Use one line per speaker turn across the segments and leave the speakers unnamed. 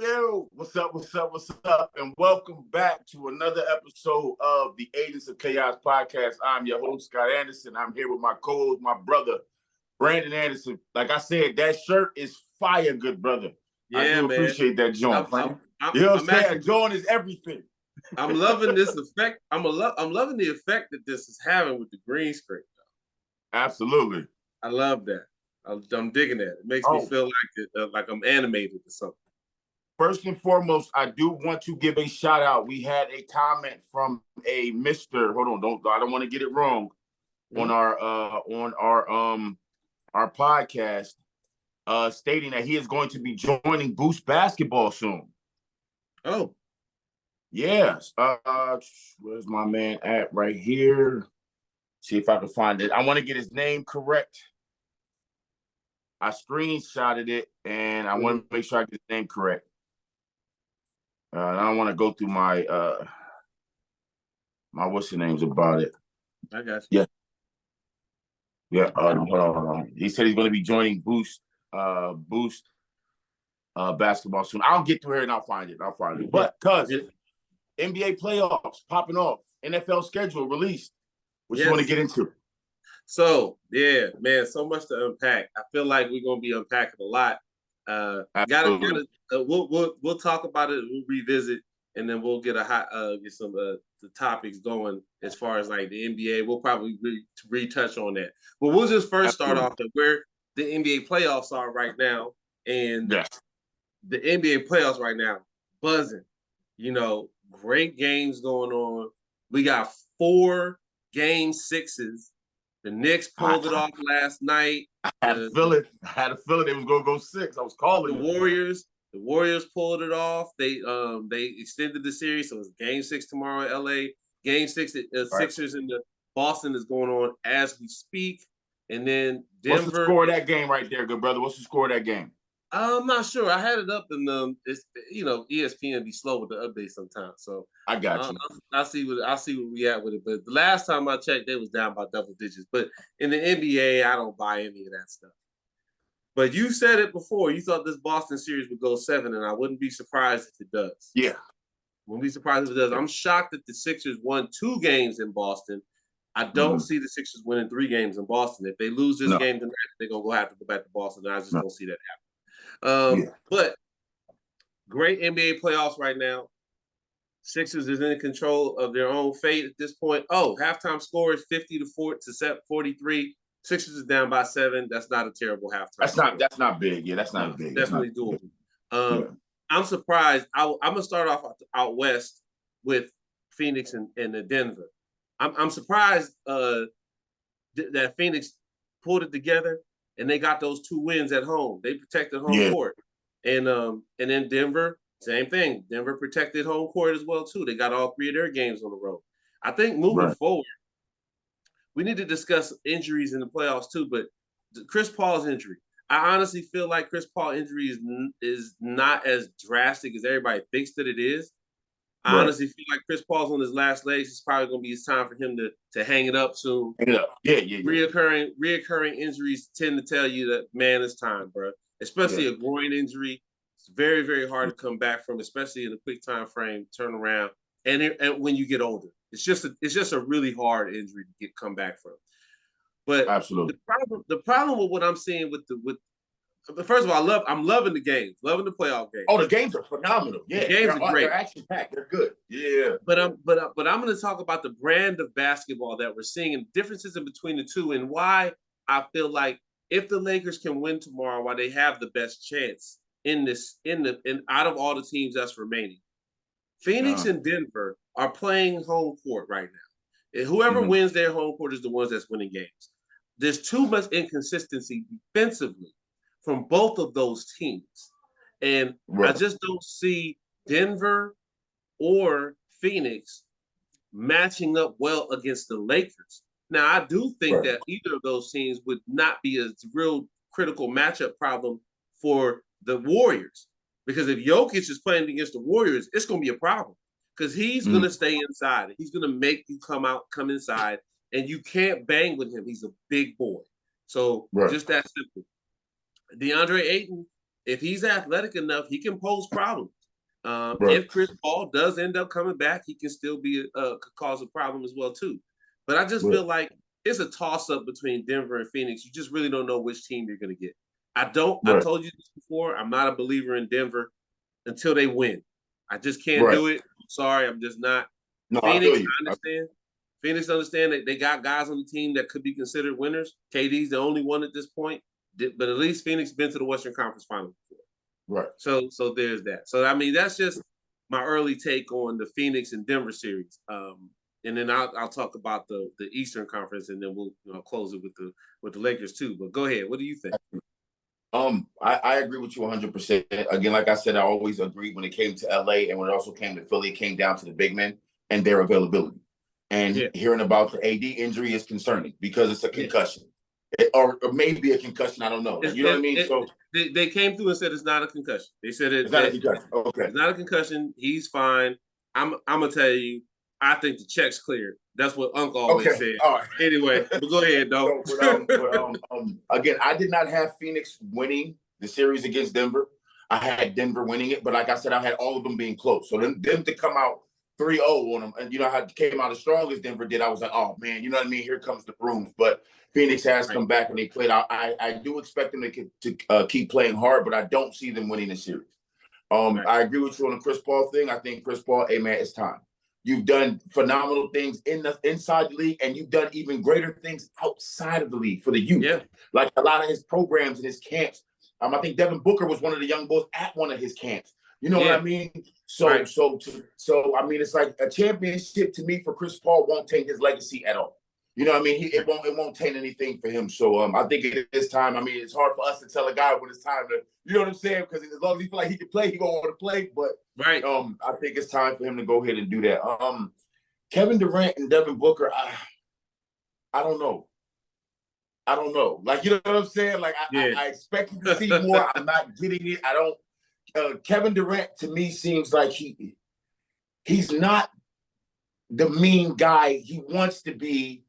yo. What's up? And welcome back to another episode of the Agents of Chaos podcast. I'm your host, Scott Anderson. I'm here with my co-host, my brother, Brandon Anderson. Like I said, that shirt is fire, good brother.
Yeah,
I do appreciate that, John. You know what I'm saying? John is everything.
I'm loving this effect. I'm loving the effect that this is having with the green screen.
Absolutely.
I love that. I'm digging that. It makes me feel like I'm animated or something.
First and foremost, I do want to give a shout out. We had a comment from a Mr. Hold on, I don't want to get it wrong on our podcast, stating that he is going to be joining Boost Basketball soon.
Oh,
yes. Where's my man at? Right here. See if I can find it. I want to get his name correct. I screenshotted it, and I want to make sure I get his name correct. I don't want to go through my what's the names about it.
I got you.
Yeah. Hold on. He said he's going to be joining Boost basketball soon. I'll get through here and I'll find it. But cuz NBA playoffs popping off, NFL schedule released. What you want to get into?
So yeah, man, so much to unpack. I feel like we're gonna be unpacking a lot. We'll talk about it. We'll revisit, and then we'll get get some the topics going as far as like the NBA. We'll probably retouch on that, but we'll just first start off at where the NBA playoffs are right now, and the NBA playoffs right now buzzing. You know, great games going on. We got 4 Game 6s. The Knicks pulled it off last night.
I had a feeling it was gonna go 6. I was calling
the Warriors. The Warriors pulled it off. They extended the series, so it's Game 6 tomorrow in LA. Game 6, Sixers in the Boston is going on as we speak. And then Denver.
What's the score of that game right there, good brother? What's the score of that game?
I'm not sure. I had it up and it's ESPN be slow with the updates sometimes. So
I got you.
I'll see where we at with it. But the last time I checked, they was down by double digits. But in the NBA, I don't buy any of that stuff. But you said it before. You thought this Boston series would go 7, and I wouldn't be surprised if it does.
Yeah.
Wouldn't be surprised if it does. I'm shocked that the Sixers won 2 games in Boston. I don't see the Sixers winning 3 games in Boston. If they lose this game tonight, they're gonna have to go back to Boston. And I just don't see that happen. But great NBA playoffs right now. Sixers is in control of their own fate at this point. Halftime score is 50-43. Sixers is down by 7. That's not a terrible halftime.
That's not big. Yeah, that's not big.
Definitely doable. I'm surprised. I'm gonna start off out west with Phoenix and Denver. I'm surprised that Phoenix pulled it together. And they got those 2 wins at home. They protected home court. And then Denver, same thing. Denver protected home court as well, too. They got all 3 of their games on the road. I think moving forward, we need to discuss injuries in the playoffs, too. But Chris Paul's injury, I honestly feel like Chris Paul's injury is not as drastic as everybody thinks that it is. I honestly feel like Chris Paul's on his last legs. It's probably going to be his time for him to hang it up soon.
Yeah.
Reoccurring injuries tend to tell you that, man, it's time, bro. Especially a groin injury. It's very, very hard to come back from, especially in a quick time frame, turn around. And when you get older, it's just a really hard injury to come back from. But
absolutely,
the problem with what I'm seeing first of all, I'm loving the games, loving the playoff games.
Oh, the games are phenomenal. Yeah,
the games are great.
They're action packed. They're good. Yeah.
But I'm going to talk about the brand of basketball that we're seeing and differences in between the two, and why I feel like if the Lakers can win tomorrow, why they have the best chance out of all the teams that's remaining. Phoenix and Denver are playing home court right now. And whoever wins their home court is the ones that's winning games. There's too much inconsistency defensively from both of those teams. And I just don't see Denver or Phoenix matching up well against the Lakers. Now, I do think that either of those teams would not be a real critical matchup problem for the Warriors. Because if Jokic is playing against the Warriors, it's going to be a problem. Because he's going to stay inside. He's going to make you come inside, and you can't bang with him. He's a big boy. So just that simple. DeAndre Ayton, if he's athletic enough, he can pose problems.
Right.
If Chris Paul does end up coming back, he can still be could cause a problem as well too. But I just
Right.
feel like it's a toss up between Denver and Phoenix. You just really don't know which team you're going to get. I don't. I
Right.
told you this before. I'm not a believer in Denver until they win. I just can't
Right.
do it. I'm sorry, I'm just not.
No, I
Phoenix,
feel you.
I understand. Phoenix understand that they got guys on the team that could be considered winners. KD's the only one at this point, but at least Phoenix been to the Western Conference Finals before.
Right.
So there's that. So I mean, that's just my early take on the Phoenix and Denver series. And then I'll talk about the Eastern Conference, and then we'll close it with the Lakers too. But go ahead. What do you think?
I agree with you 100%. Again, like I said, I always agreed when it came to LA and when it also came to Philly, it came down to the big men and their availability. And hearing about the AD injury is concerning because it's a concussion. Or maybe a concussion. I don't know. You know what I mean? So
they came through and said it's not a concussion. They said
it's not a concussion. Okay.
It's not a concussion. He's fine. I'm gonna tell you, I think the check's cleared. That's what Uncle always said.
All right.
Anyway, but go ahead, though.
Again, I did not have Phoenix winning the series against Denver. I had Denver winning it, but like I said, I had all of them being close. So them to come out 3-0 on them, and you know how it came out as strong as Denver did, I was like, oh man, you know what I mean? Here comes the brooms. But Phoenix has come back and they played out. I do expect them to keep playing hard, but I don't see them winning the series. I agree with you on the Chris Paul thing. I think Chris Paul, hey man, it's time. You've done phenomenal things inside the league, and you've done even greater things outside of the league for the youth.
Yeah.
Like a lot of his programs and his camps. I think Devin Booker was one of the young boys at one of his camps. You know what I mean? So I mean, it's like a championship to me for Chris Paul won't taint his legacy at all. You know what I mean? It won't taint anything for him. So I think it is time. I mean, it's hard for us to tell a guy when it's time to, you know what I'm saying? Because as long as he feel like he can play, he gonna want to play. But I think it's time for him to go ahead and do that. Kevin Durant and Devin Booker, I don't know. I don't know. Like, you know what I'm saying? Like, I expected to see more. I'm not getting it. I don't. Kevin Durant to me seems like he's not the mean guy he wants to be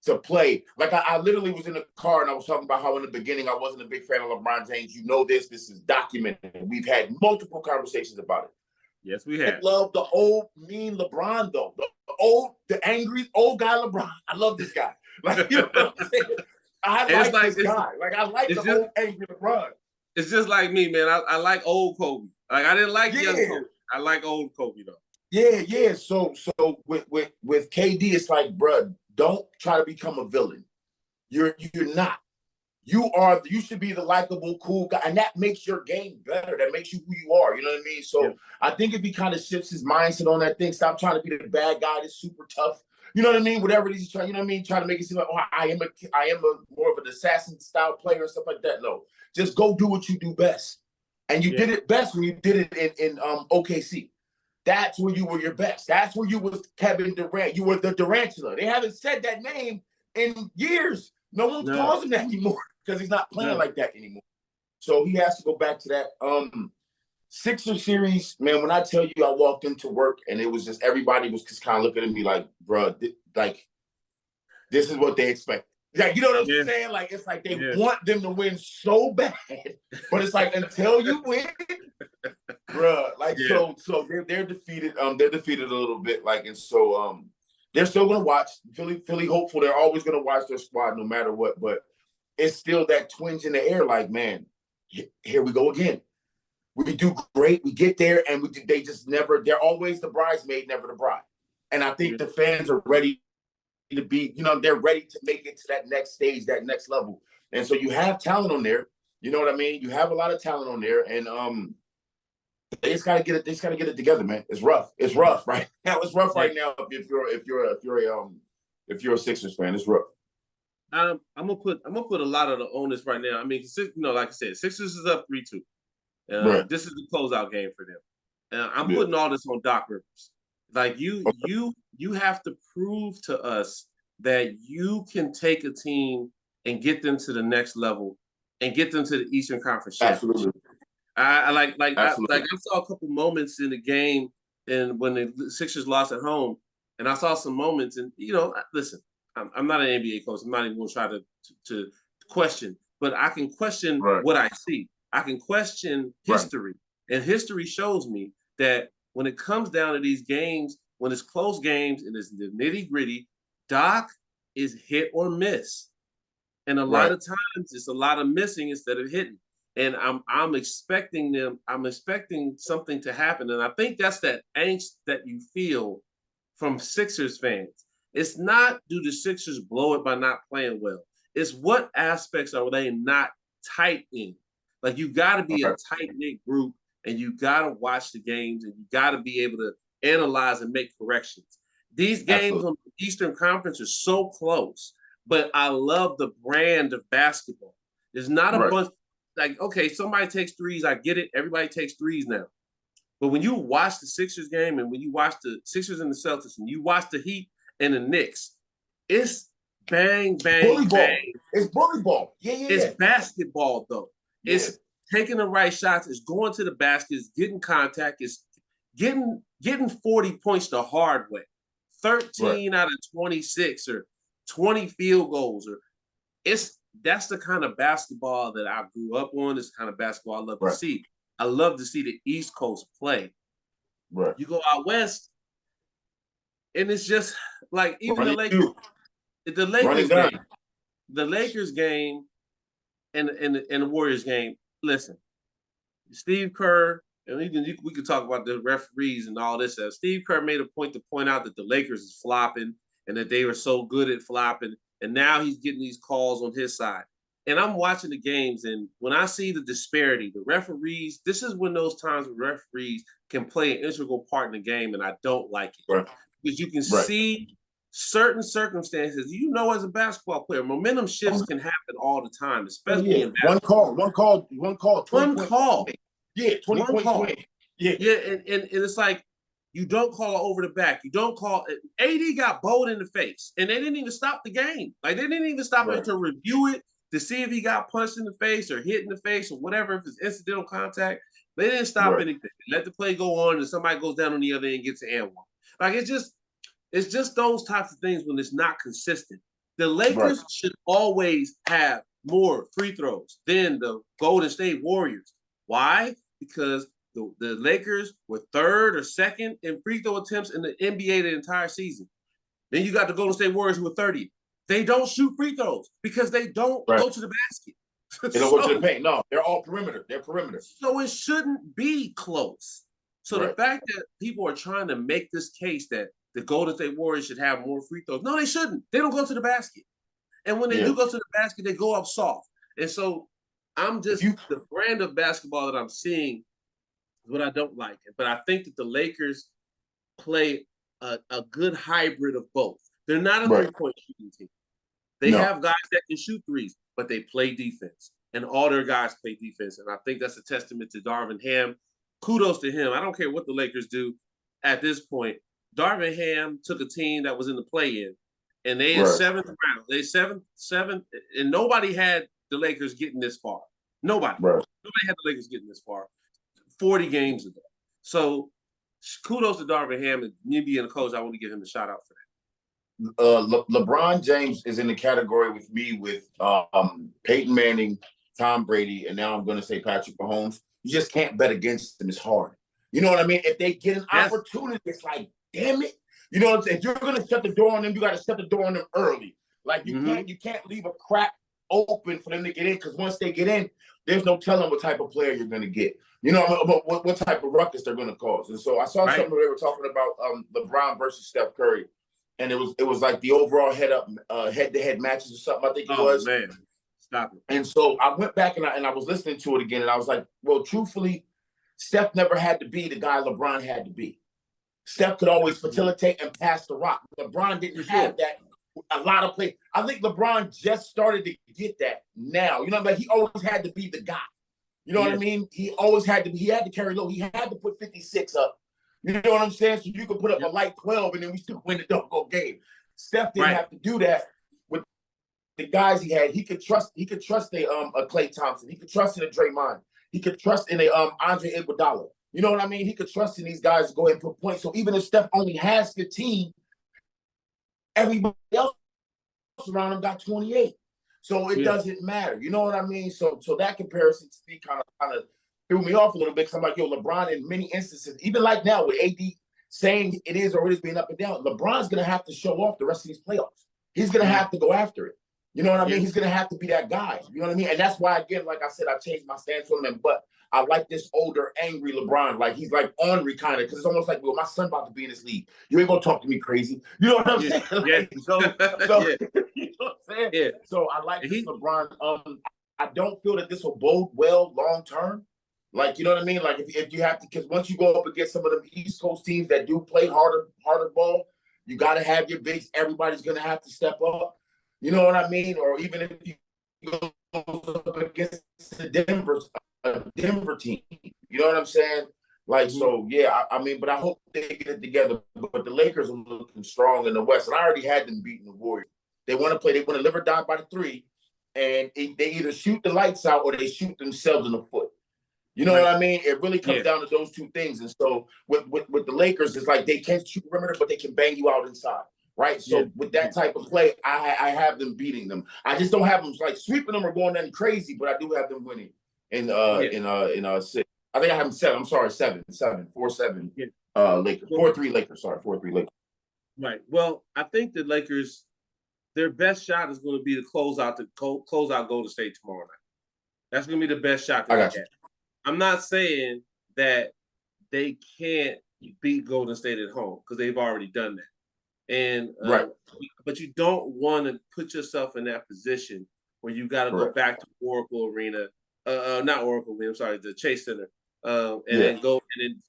to play. Like I literally was in the car and I was talking about how in the beginning I wasn't a big fan of LeBron James. You know this is documented. We've had multiple conversations about it.
Yes, we have.
I love the old mean LeBron though. The angry old guy LeBron. I love this guy. Like, you know what I'm saying? I like this guy. Like I like the old angry LeBron.
It's just like me, man. I like old Kobe. Like I didn't like young Kobe. I like old Kobe though.
Yeah. So with KD, it's like, bruh, don't try to become a villain. You're not. You should be the likable, cool guy, and that makes your game better. That makes you who you are. You know what I mean? So I think if he kind of shifts his mindset on that thing, stop trying to be the bad guy that's super tough. You know what I mean? Whatever it is he's trying, you know what I mean? Trying to make it seem like, oh, I am a more of an assassin style player and stuff like that. No, just go do what you do best. And you did it best when you did it in OKC. That's where you were your best. That's where you was Kevin Durant. You were the Durantula. They haven't said that name in years. No one calls him that anymore because he's not playing like that anymore. So he has to go back to that. Sixer series, man, when I tell you I walked into work and it was just everybody was just kind of looking at me like, bro, like this is what they expect. Like, you know what I'm saying? Like, it's like they want them to win so bad, but it's like until you win, bruh. Like, so they're defeated. They're defeated a little bit. Like, and so they're still gonna watch. Philly hopeful. They're always gonna watch their squad no matter what. But it's still that twinge in the air. Like, man, here we go again. We do great. We get there, and they just never. They're always the bridesmaid, never the bride. And I think the fans are ready to be, you know, they're ready to make it to that next stage, that next level. And so you have talent on there. You know what I mean? You have a lot of talent on there, and they just gotta get it. They just gotta get it together, man. It's rough. It's rough right now. It's rough right now. If you're a Sixers fan, it's rough.
I'm gonna put a lot of the onus right now. I mean, you know, like I said, Sixers is up 3-2. This is the closeout game for them. I'm putting all this on Doc Rivers. Like you have to prove to us that you can take a team and get them to the next level and get them to the Eastern Conference Championship.
Absolutely.
I saw a couple moments in the game and when the Sixers lost at home, and I saw some moments, and you know, listen, I'm not an NBA coach. I'm not even going to try to question, but I can question what I see. I can question
Right.
history. And history shows me that when it comes down to these games, when it's close games and it's the nitty-gritty, Doc is hit or miss. And a lot
Right.
of times it's a lot of missing instead of hitting. And I'm expecting something to happen. And I think that's that angst that you feel from Sixers fans. It's not do the Sixers blow it by not playing well. It's what aspects are they not tight in. Like you got to be a
Okay.
tight knit group, and you got to watch the games, and you got to be able to analyze and make corrections. These games
Absolutely.
on the Eastern Conference are so close, but I love the brand of basketball. There's not a
Right.
bunch like okay, somebody takes threes. I get it. Everybody takes threes now. But when you watch the Sixers game and when you watch the Sixers and the Celtics and you watch the Heat and the Knicks, it's bang,
Bully
bang,
ball.
bang.
It's bully ball. Yeah, yeah,
It's
yeah.
basketball, though.
Yeah.
It's taking the right shots, it's going to the basket, it's getting contact, it's getting 40 points the hard way. 13 out of 26 or 20 field goals or that's the kind of basketball that I grew up on. It's the kind of basketball I love to
Right.
see. I love to see the East Coast play.
Right.
You go out west, and it's just like even the Lakers, the Lakers game, and the Warriors game. Listen, Steve Kerr, and we can talk about the referees and all this stuff. Steve Kerr made a point to point out that the Lakers is flopping and that they were so good at flopping, and now he's getting these calls on his side. And I'm watching the games, and when I see the disparity, the referees, this is when those times where referees can play an integral part in the game, and I don't like it.
Right.
Because you can see certain circumstances, as a basketball player, momentum shifts can happen all the time, especially in basketball.
One call.
One call.
Yeah, 20
One
points
call.
win. Yeah.
Yeah, and it's like you don't call it over the back. You don't call it. AD got bowled in the face, and they didn't even stop the game. Like they didn't even stop it to review it to see if he got punched in the face or hit in the face or whatever, if it's incidental contact. They didn't stop anything. They let the play go on, and somebody goes down on the other end and gets an and one. Like it's just those types of things when it's not consistent. The Lakers should always have more free throws than the Golden State Warriors. Why? Because the Lakers were third or second in free throw attempts in the NBA the entire season. Then you got the Golden State Warriors who are 30. They don't shoot free throws because they don't go to the basket.
They don't go to the paint. No, they're all perimeter. They're perimeter.
So it shouldn't be close. So the fact that people are trying to make this case that the Golden State Warriors should have more free throws. No, they shouldn't. They don't go to the basket. And when they do go to the basket, they go up soft. And so I'm just the brand of basketball that I'm seeing is what I don't like. But I think that the Lakers play a good hybrid of both. They're not a three-point shooting team. They have guys that can shoot threes, but they play defense. And all their guys play defense. And I think that's a testament to Darvin Ham. Kudos to him. I don't care what the Lakers do at this point. Darvin Ham took a team that was in the play-in, and they in seventh round. They seventh, and nobody had the Lakers getting this far. Nobody. Nobody had the Lakers getting this far 40 games ago. So kudos to Darvin Ham. And me being a coach, I want to give him a shout out for that.
LeBron James is in the category with me with Peyton Manning, Tom Brady, and now I'm going to say Patrick Mahomes. You just can't bet against them. It's hard. You know what I mean? If they get an opportunity, it's like, damn it. You know what I'm saying? If you're going to shut the door on them, you got to shut the door on them early. Like you can't leave a crack open for them to get in, because once they get in, there's no telling what type of player you're going to get. You know what type of ruckus they're going to cause. And so I saw something where they were talking about LeBron versus Steph Curry. And it was like the overall head-to-head matches or something, I think it was.
Man. Stop it.
And so I went back and I was listening to it again, and I was like, well, truthfully, Steph never had to be the guy LeBron had to be. Steph could always facilitate and pass the rock. LeBron didn't have that. A lot of play. I think LeBron just started to get that now. You know, like he always had to be the guy. You know what I mean? He always had to. He had to carry low. He had to put 56 up. You know what I'm saying? So you could put up a light 12 and then we still win the double game. Steph didn't have to do that with the guys he had. He could trust a Klay Thompson. He could trust in a Draymond. He could trust in a Andre Iguodala. You know what I mean? He could trust in these guys to go ahead and put points. So even if Steph only has 15, everybody else around him got 28. So it doesn't matter. You know what I mean? So that comparison to me kind of threw me off a little bit because I'm like, yo, LeBron in many instances, even like now with AD saying it is or it is being up and down, LeBron's gonna have to show off the rest of these playoffs. He's gonna have to go after it. You know what I mean? He's gonna have to be that guy. You know what I mean? And that's why, again, like I said, I changed my stance on him. But I like this older, angry LeBron. Like he's like ornery kind of, because it's almost like, well, my son about to be in this league. You ain't gonna talk to me crazy. You know what I'm saying? Like, so you know what I'm saying?
Yeah.
So I like this LeBron. I don't feel that this will bode well long term. Like, you know what I mean? Like if you have to, because once you go up against some of the East Coast teams that do play harder ball, you got to have your bigs. Everybody's gonna have to step up. You know what I mean? Or even if you go up against the Denver team, you know what I'm saying? Like, so yeah, I mean, but I hope they get it together. But the Lakers are looking strong in the West, and I already had them beating the Warriors. They want to play. They want to live or die by the three, and they either shoot the lights out or they shoot themselves in the foot. You know what I mean? It really comes down to those two things. And so with the Lakers, it's like they can't shoot perimeter, but they can bang you out inside. Right. So with that type of play, I have them beating them. I just don't have them like sweeping them or going nothing crazy, but I do have them winning in 6. I think I have them 7. I'm sorry, 7, 4-7. Lakers. 4-3 Lakers. Sorry, 4-3 Lakers.
Right. Well, I think the Lakers, their best shot is going to be to close out Golden State tomorrow night. That's going to be the best shot they get. I'm not saying that they can't beat Golden State at home because they've already done that. And but you don't want to put yourself in that position where you got to go back to Oracle Arena, not Oracle Arena. I'm sorry, the Chase Center, and then go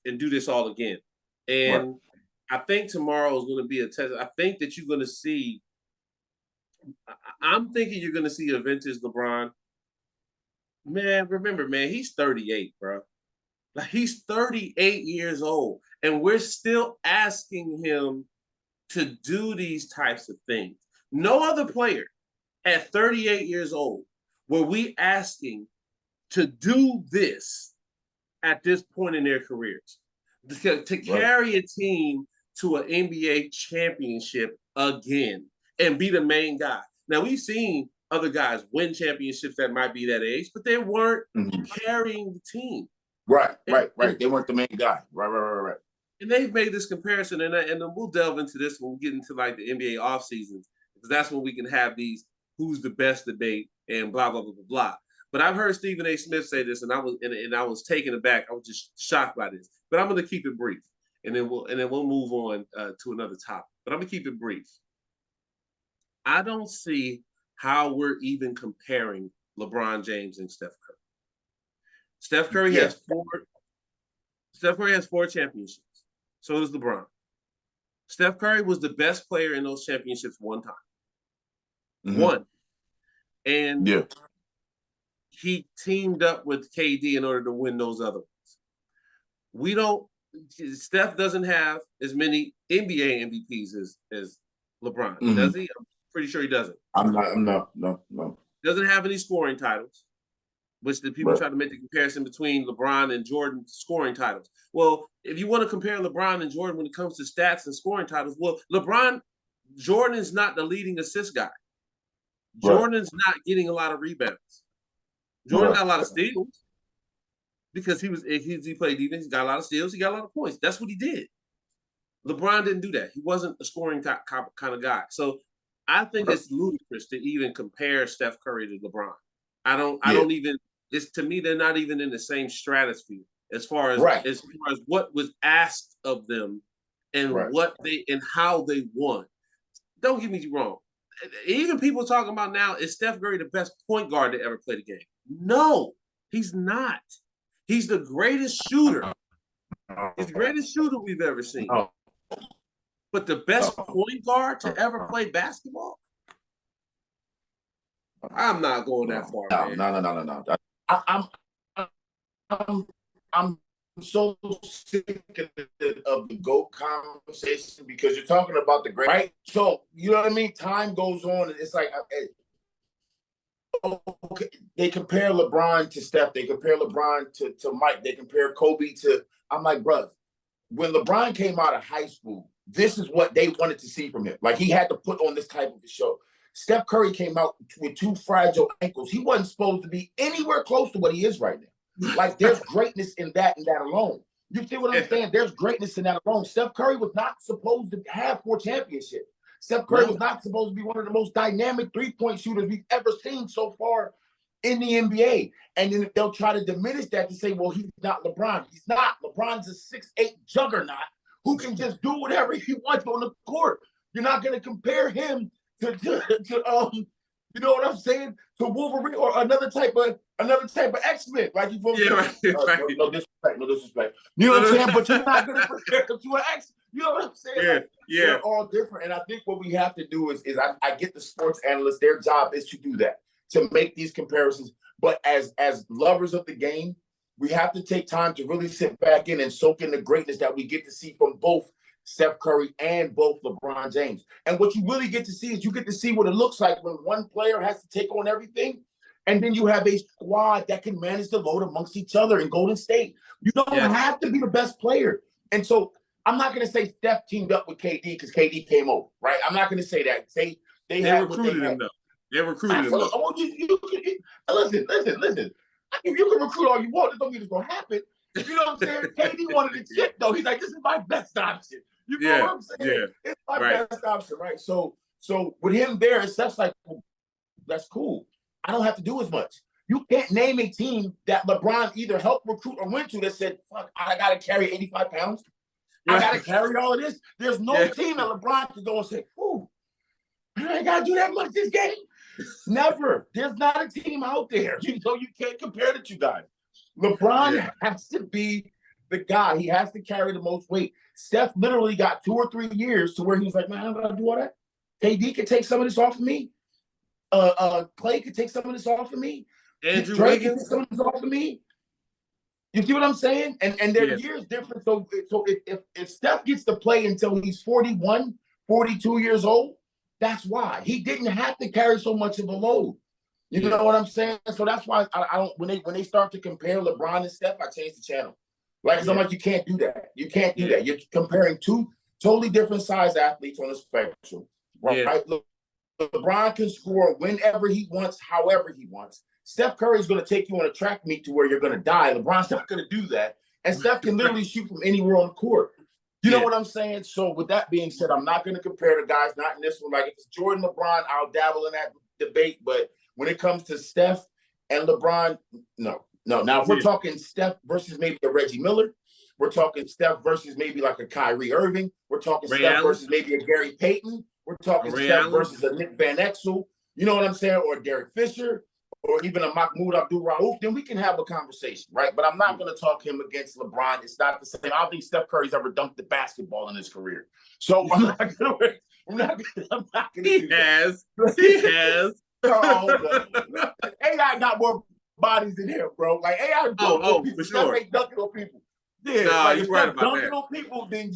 and do this all again. And I think tomorrow is going to be a test. I think that you're going to see. I'm thinking you're going to see a vintage LeBron. Man, remember, man, he's 38, bro. Like he's 38 years old, and we're still asking him to do these types of things. No other player at 38 years old were we asking to do this at this point in their careers. To carry a team to an NBA championship again and be the main guy. Now, we've seen other guys win championships that might be that age, but they weren't carrying the team.
Right. They weren't the main guy. Right.
And they've made this comparison, and we'll delve into this when we get into like the NBA off seasons, because that's when we can have these who's the best debate and blah blah blah blah blah. But I've heard Stephen A. Smith say this, and I was taken aback. I was just shocked by this. But I'm going to keep it brief, and then we'll move on to another topic. But I'm going to keep it brief. I don't see how we're even comparing LeBron James and Steph Curry. Steph Curry has 4 championships. So does LeBron. Steph Curry was the best player in those championships one time. One. And he teamed up with KD in order to win those other ones. Steph doesn't have as many NBA MVPs as LeBron. Does he? I'm pretty sure he doesn't.
No.
Doesn't have any scoring titles, which the people try to make the comparison between LeBron and Jordan scoring titles. Well, if you want to compare LeBron and Jordan when it comes to stats and scoring titles, well, Jordan's not the leading assist guy. Jordan's not getting a lot of rebounds. Jordan got a lot of steals because he played defense. He got a lot of steals. He got a lot of points. That's what he did. LeBron didn't do that. He wasn't a scoring kind of guy. So I think it's ludicrous to even compare Steph Curry to LeBron. I don't even. It's to me they're not even in the same stratosphere as far as what was asked of them and what they and how they won. Don't get me wrong. Even people talking about now, is Steph Curry the best point guard to ever play the game? No, he's not. He's the greatest shooter. He's the greatest shooter we've ever seen. But the best point guard to ever play basketball? I'm not going that far.
No. I'm so sick of the GOAT conversation because you're talking about the great, right? So, you know what I mean? Time goes on, and it's like, okay, they compare LeBron to Steph. They compare LeBron to Mike. They compare Kobe to, I'm like, bruh, when LeBron came out of high school, this is what they wanted to see from him. Like, he had to put on this type of a show. Steph Curry came out with 2 fragile ankles. He wasn't supposed to be anywhere close to what he is right now. Like, there's greatness in that alone. You see what I'm saying? There's greatness in that alone. Steph Curry was not supposed to have 4 championships. Steph Curry was not supposed to be one of the most dynamic three-point shooters we've ever seen so far in the NBA. And then they'll try to diminish that to say, well, he's not LeBron. He's not. LeBron's a 6'8" juggernaut who can just do whatever he wants on the court. You're not going to compare him to you know what I'm saying, to Wolverine or another type of X-Men. Like, you feel me?
Right.
No disrespect. You know what I'm saying? But you're not going to compare him to an X. You know what I'm saying?
Yeah,
like, they're all different. And I think what we have to do is I get the sports analysts, their job is to do that, to make these comparisons. But as lovers of the game, we have to take time to really sit back in and soak in the greatness that we get to see from both Steph Curry and both LeBron James. And what you really get to see is you get to see what it looks like when one player has to take on everything, and then you have a squad that can manage the load amongst each other in Golden State. You don't have to be the best player. And so I'm not going to say Steph teamed up with KD because KD came over, right? I'm not going to say that. They
recruited him, though. They recruited him, though.
Well, listen. If you can recruit all you want, it don't mean it's going to happen. You know what I'm saying? KD wanted the chip, though. He's like, this is my best option. You know what I'm saying?
Yeah.
It's my best option, right? So with him there, it's just like, well, that's cool. I don't have to do as much. You can't name a team that LeBron either helped recruit or went to that said, fuck, I got to carry 85 pounds. I got to carry all of this. There's no team that LeBron could go and say, ooh, I ain't got to do that much this game. Never. There's not a team out there. You can't compare the two guys. LeBron has to be the guy. He has to carry the most weight. Steph literally got 2 or 3 years to where he was like, man, I'm going to do all that. KD could take some of this off of me. Clay could take some of this off of me.
Andrew
Drake
Wiggins
could take some of this off of me. You see what I'm saying? And their years different. So if Steph gets to play until he's 41, 42 years old, that's why. He didn't have to carry so much of a load. You know what I'm saying? So that's why I don't, when they start to compare LeBron and Steph, I change the channel. Like, I'm like, you can't do that. You can't do that. You're comparing 2 totally different size athletes on the spectrum. Right? LeBron can score whenever he wants, however he wants. Steph Curry is going to take you on a track meet to where you're going to die. LeBron's not going to do that. And Steph can literally shoot from anywhere on the court. You know what I'm saying? So with that being said, I'm not going to compare the guys, not in this one. Like, if it's Jordan, LeBron, I'll dabble in that debate. But when it comes to Steph and LeBron, no. Now, if we're talking Steph versus maybe a Reggie Miller, we're talking Steph versus maybe like a Kyrie Irving. We're talking Steph versus maybe a Gary Payton. We're talking Steph versus a Nick Van Exel. You know what I'm saying? Or Derek Fisher, or even a Mahmoud Abdul-Rauf. Then we can have a conversation, right? But I'm not going to talk him against LeBron. It's not the same. I don't think Steph Curry's ever dunked the basketball in his career. So I'm not going to.
He has.
AI got more bodies than him, bro. Like, AI dunking people. Steph ain't dunking on people. Yeah, like, if Steph dunking on people, then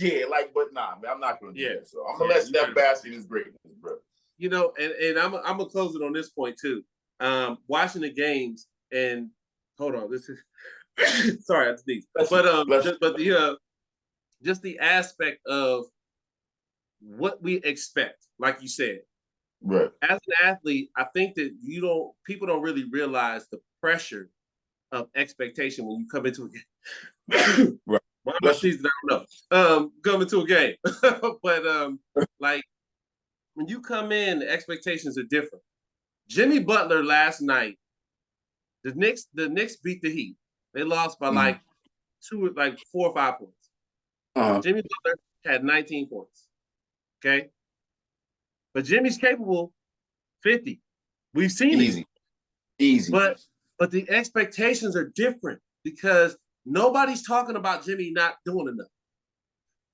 but nah, man, I'm not going to do that. So I'm going to let Steph bask in his greatness, bro.
You know, and I'm going to close it on this point, too. Watching the games, and hold on, this is sorry, I sneezed. But just the aspect of what we expect, like you said.
Right.
As an athlete, I think that people don't really realize the pressure of expectation when you come into a game.
Right.
Why am I sneezing? I don't know. Come into a game. But like, when you come in, the expectations are different. Jimmy Butler last night, the Knicks beat the Heat. They lost by like 4 or 5 points. Jimmy Butler had 19 points. Okay. But Jimmy's capable 50. We've seen it.
Easy.
But the expectations are different because nobody's talking about Jimmy not doing enough.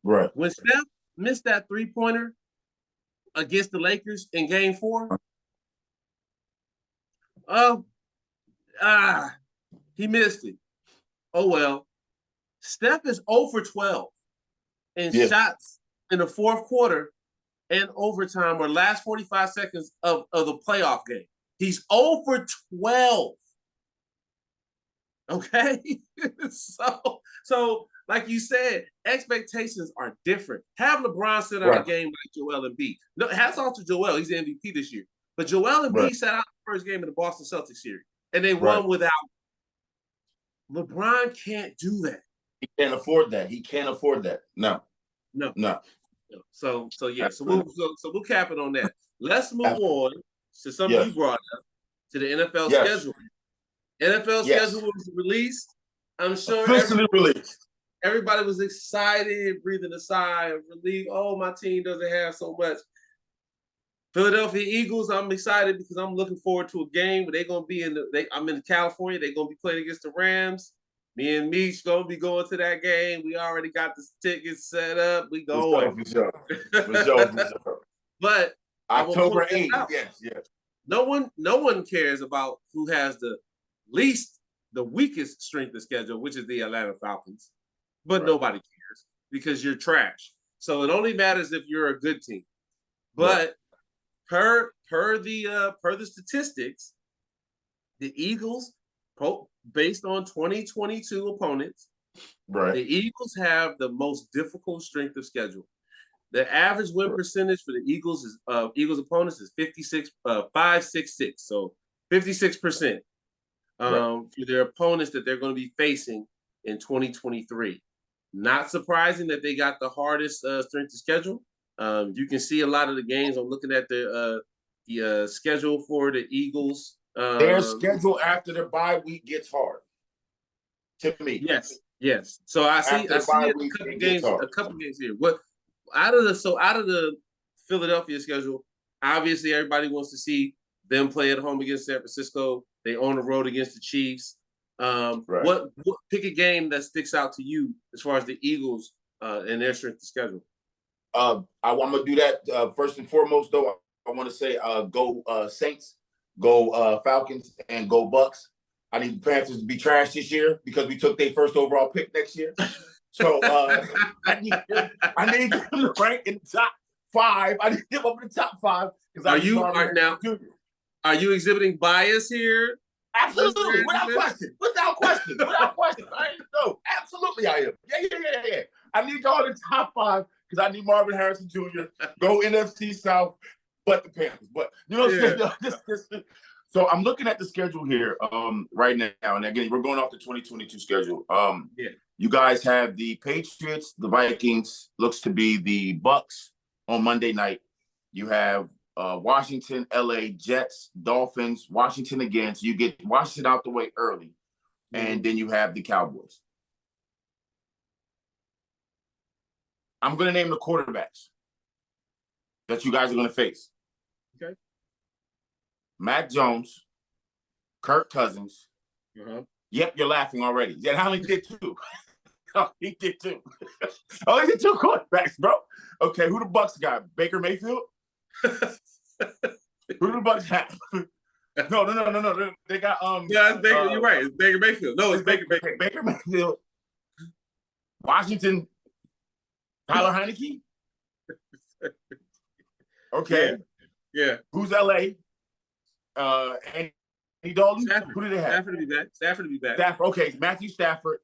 Right.
When Steph missed that 3-pointer against the Lakers in Game 4, he missed it. Oh well. Steph is 0 for 12 in shots in the fourth quarter and overtime or last 45 seconds of the playoff game. He's 0 for 12. Okay? So like you said, expectations are different. Have LeBron sit on a game like Joel Embiid. No, hats off to Joel. He's the MVP this year. But Joel Embiid
Right.
sat out the first game of the Boston Celtics series, and they
Right.
won without. LeBron can't do that.
He can't afford that. He can't afford that. No.
No.
No.
So yeah.
Absolutely.
So we'll cap it on that. Let's move
Absolutely.
on to something
Yes.
you brought up, to the NFL
Yes.
schedule. NFL
Yes.
schedule was released. I'm sure
Officially released.
everybody was excited, breathing a sigh of relief. Oh, my team doesn't have so much. Philadelphia Eagles, I'm excited because I'm looking forward to a game where they're gonna be I'm in California, they're gonna be playing against the Rams. Me and Meech gonna be going to that game. We already got the tickets set up. We going.
For sure.
But
October 8th. Yes.
no one cares about who has the weakest strength of schedule, which is the Atlanta Falcons. But
Right.
nobody cares because you're trash. So it only matters if you're a good team. But per the statistics, the Eagles, based on 2022 opponents,
Right.
the Eagles have the most difficult strength of schedule. The average win percentage for the Eagles opponents is 566. So 56% for their opponents that they're going to be facing in 2023. Not surprising that they got the hardest strength of schedule. You can see a lot of the games. I'm looking at the schedule for the Eagles.
Their schedule after their bye week gets hard. To me.
Yes. So I see a couple games here. What out of the Philadelphia schedule, obviously everybody wants to see them play at home against San Francisco. They on the road against the Chiefs. What pick a game that sticks out to you as far as the Eagles and their strength of schedule?
I'm gonna do that first and foremost. Though I want to say, go Saints, go Falcons, and go Bucks. I need the Panthers to be trash this year because we took their first overall pick next year. So I need them to rank in the top 5. I need them up in the top 5 because
Are you exhibiting bias here?
Absolutely, without question. I know, absolutely, I am. Yeah. I need y'all in the top 5 because I need Marvin Harrison Jr. Go NFC South, but the Panthers. But you know what I'm saying? So I'm looking at the schedule here right now, and again, we're going off the 2022 schedule. You guys have the Patriots, the Vikings, looks to be the Bucks on Monday night. You have Washington, LA, Jets, Dolphins, Washington again. So you get Washington out the way early, and then you have the Cowboys. I'm going to name the quarterbacks that you guys are going to face.
Okay.
Mac Jones, Kirk Cousins. Yep, you're laughing already. Yeah, I only did 2. He did 2. He did 2 quarterbacks, bro. Okay, who the Bucks got? Baker Mayfield? Who do the Bucks have? No. They got
Yeah, it's Baker. You're right. It's Baker Mayfield. No, it's Baker.
Baker Mayfield. Washington. Tyler Heineke. Okay.
Yeah.
Who's LA? Andy Dalton.
Stafford.
Who do they have?
Stafford to be back.
Stafford. Okay, Matthew Stafford.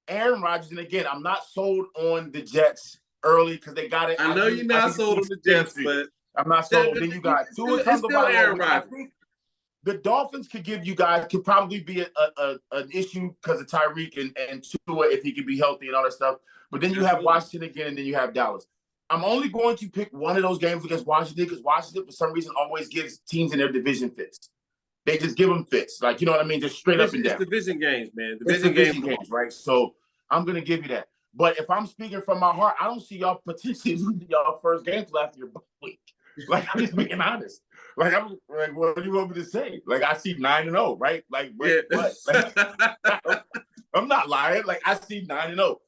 Aaron Rodgers, and again, I'm not sold on the Jets early because they got it.
I know you're not sold on the Jets, but
I'm not sold. Then you got Tua Tagovailoa. I think the Dolphins could probably be an issue because of Tyreek and Tua if he could be healthy and all that stuff. But then you have Washington again, and then you have Dallas. I'm only going to pick one of those games against Washington because Washington, for some reason, always gives teams in their division fits. They just give them fits. Like, you know what I mean? Just straight up and down.
It's division games, man.
Division games, right? So I'm going to give you that. But if I'm speaking from my heart, I don't see y'all potentially losing y'all first game till after your week. Like, I'm just being honest. Like, I'm like, what do you want me to say? Like, I see 9-0, right? Like, what? Like, I'm not lying. Like, I see 9-0.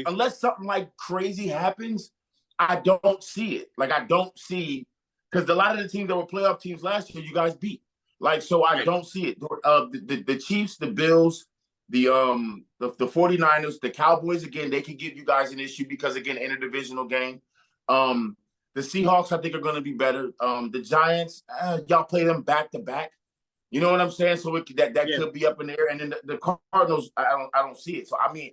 Unless something like crazy happens, I don't see it. Like, I don't see, because a lot of the teams that were playoff teams last year, you guys beat. Like, so I don't see it. The Chiefs, the Bills, the 49ers, the Cowboys, again, they can give you guys an issue because, again, interdivisional game. The Seahawks, I think, are going to be better. The Giants, y'all play them back to back. You know what I'm saying? So that could be up in the air. And then the Cardinals, I don't see it. So I mean,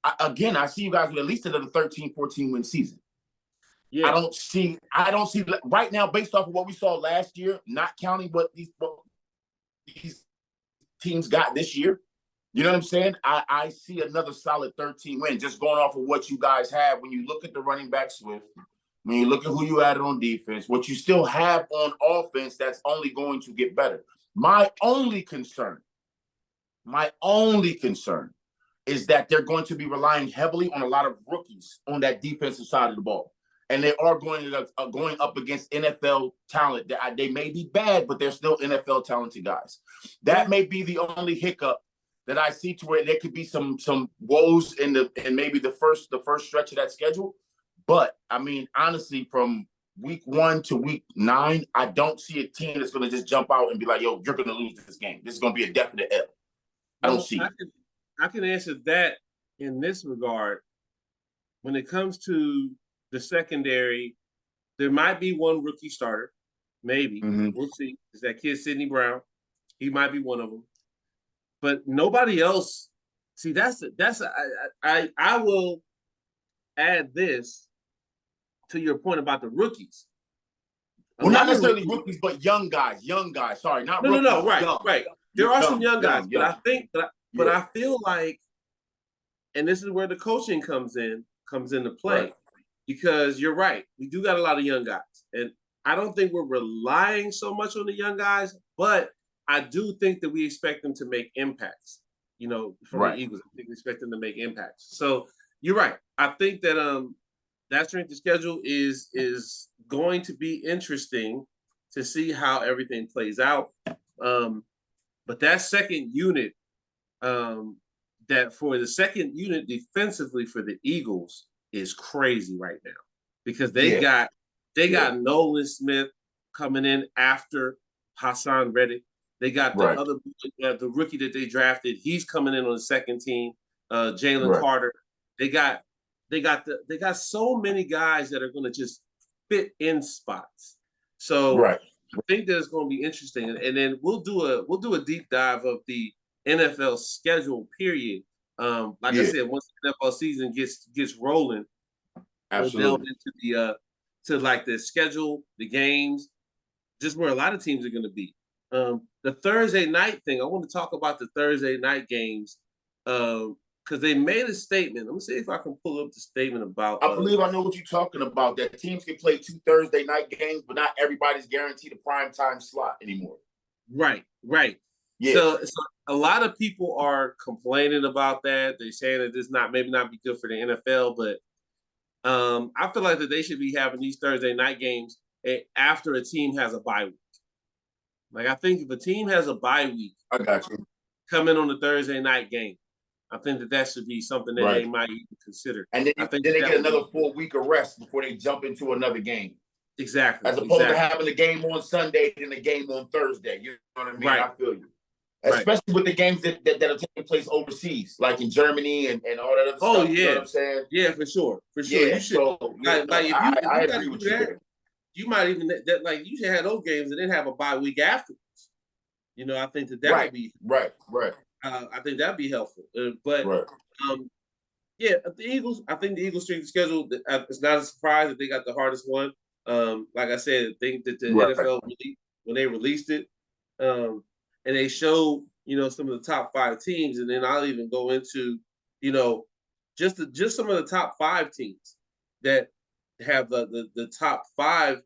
I see you guys with at least another 13, 14 win season. I
Yeah.
don't see right now, based off of what we saw last year, not counting what these teams got this year. You know what I'm saying? I see another solid 13 win, just going off of what you guys have. When you look at the running back Swift, when you look at who you added on defense, what you still have on offense, that's only going to get better. My only concern is that they're going to be relying heavily on a lot of rookies on that defensive side of the ball. And they are going up against NFL talent. They may be bad, but they're still NFL talented guys. That may be the only hiccup that I see, to where there could be some woes in maybe the first stretch of that schedule. But I mean, honestly, from week 1 to week 9, I don't see a team that's going to just jump out and be like, "Yo, you're going to lose this game. This is going to be a definite L." I don't see it.
I can answer that in this regard. When it comes to the secondary, there might be one rookie starter, maybe. We'll see. Is that kid Sidney Brown? He might be one of them, but nobody else. See, I will add this to your point about the rookies.
Well, not necessarily rookies, but young guys. Sorry, not rookies.
No. Right,
young.
right. There are some young guys, but I think, but
Yeah.
I feel like, and this is where the coaching comes into play,
Right.
because you're right. We do got a lot of young guys, and I don't think we're relying so much on the young guys, but I do think that we expect them to make impacts. You know, from the Eagles, I think we expect them to make impacts. So you're right. I think that that strength of schedule is going to be interesting to see how everything plays out. But that second unit, that for the second unit defensively for the Eagles is crazy right now, because they got Nolan Smith coming in after Hassan Reddick. They got the rookie that they drafted. He's coming in on the second team. Jalen Carter. They got so many guys that are going to just fit in spots. So I think that it's going to be interesting, and then we'll do a deep dive of the NFL schedule period. Like I said, once the NFL season gets rolling, we'll delve into to like the schedule, the games, just where a lot of teams are going to be. The Thursday night thing, I want to talk about the Thursday night games, because they made a statement. Let me see if I can pull up the statement about.
I believe I know what you're talking about. That teams can play 2 Thursday night games, but not everybody's guaranteed a prime time slot anymore.
Right. Yeah. So a lot of people are complaining about that. They're saying that this maybe not be good for the NFL, but I feel like that they should be having these Thursday night games after a team has a bye week. Like, I think if a team has a bye week,
I got you,
come in on the Thursday night game, I think that should be something that they might even consider.
And then they get another 4 week of rest before they jump into another game.
Exactly.
As opposed to having the game on Sunday and the game on Thursday. You know what I mean?
Right.
I feel you. Especially with the games that are taking place overseas, like in Germany and all that other stuff.
Oh, yeah.
You know what I'm saying?
Yeah, for sure.
Yeah,
you should,
I agree with you there.
You might even you should have those games and then have a bye week afterwards. You know, I think that would be
right.
I think that'd be helpful. But the Eagles. I think the Eagles' strength of schedule. It's not a surprise that they got the hardest one. Like I said, I think that the NFL when they released it, and they showed some of the top 5 teams, and then I'll even go into just some of the top 5 teams that have the top 5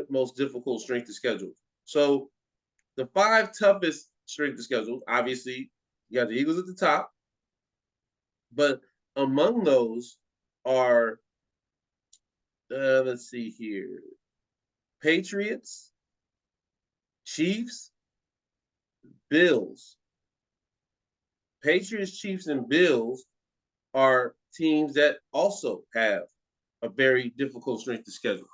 most difficult strength of schedules. So the 5 toughest strength of schedules, obviously, you got the Eagles at the top, but among those are, let's see here, Patriots, Chiefs, Bills. Patriots, Chiefs, and Bills are teams that also have a very difficult strength of schedule.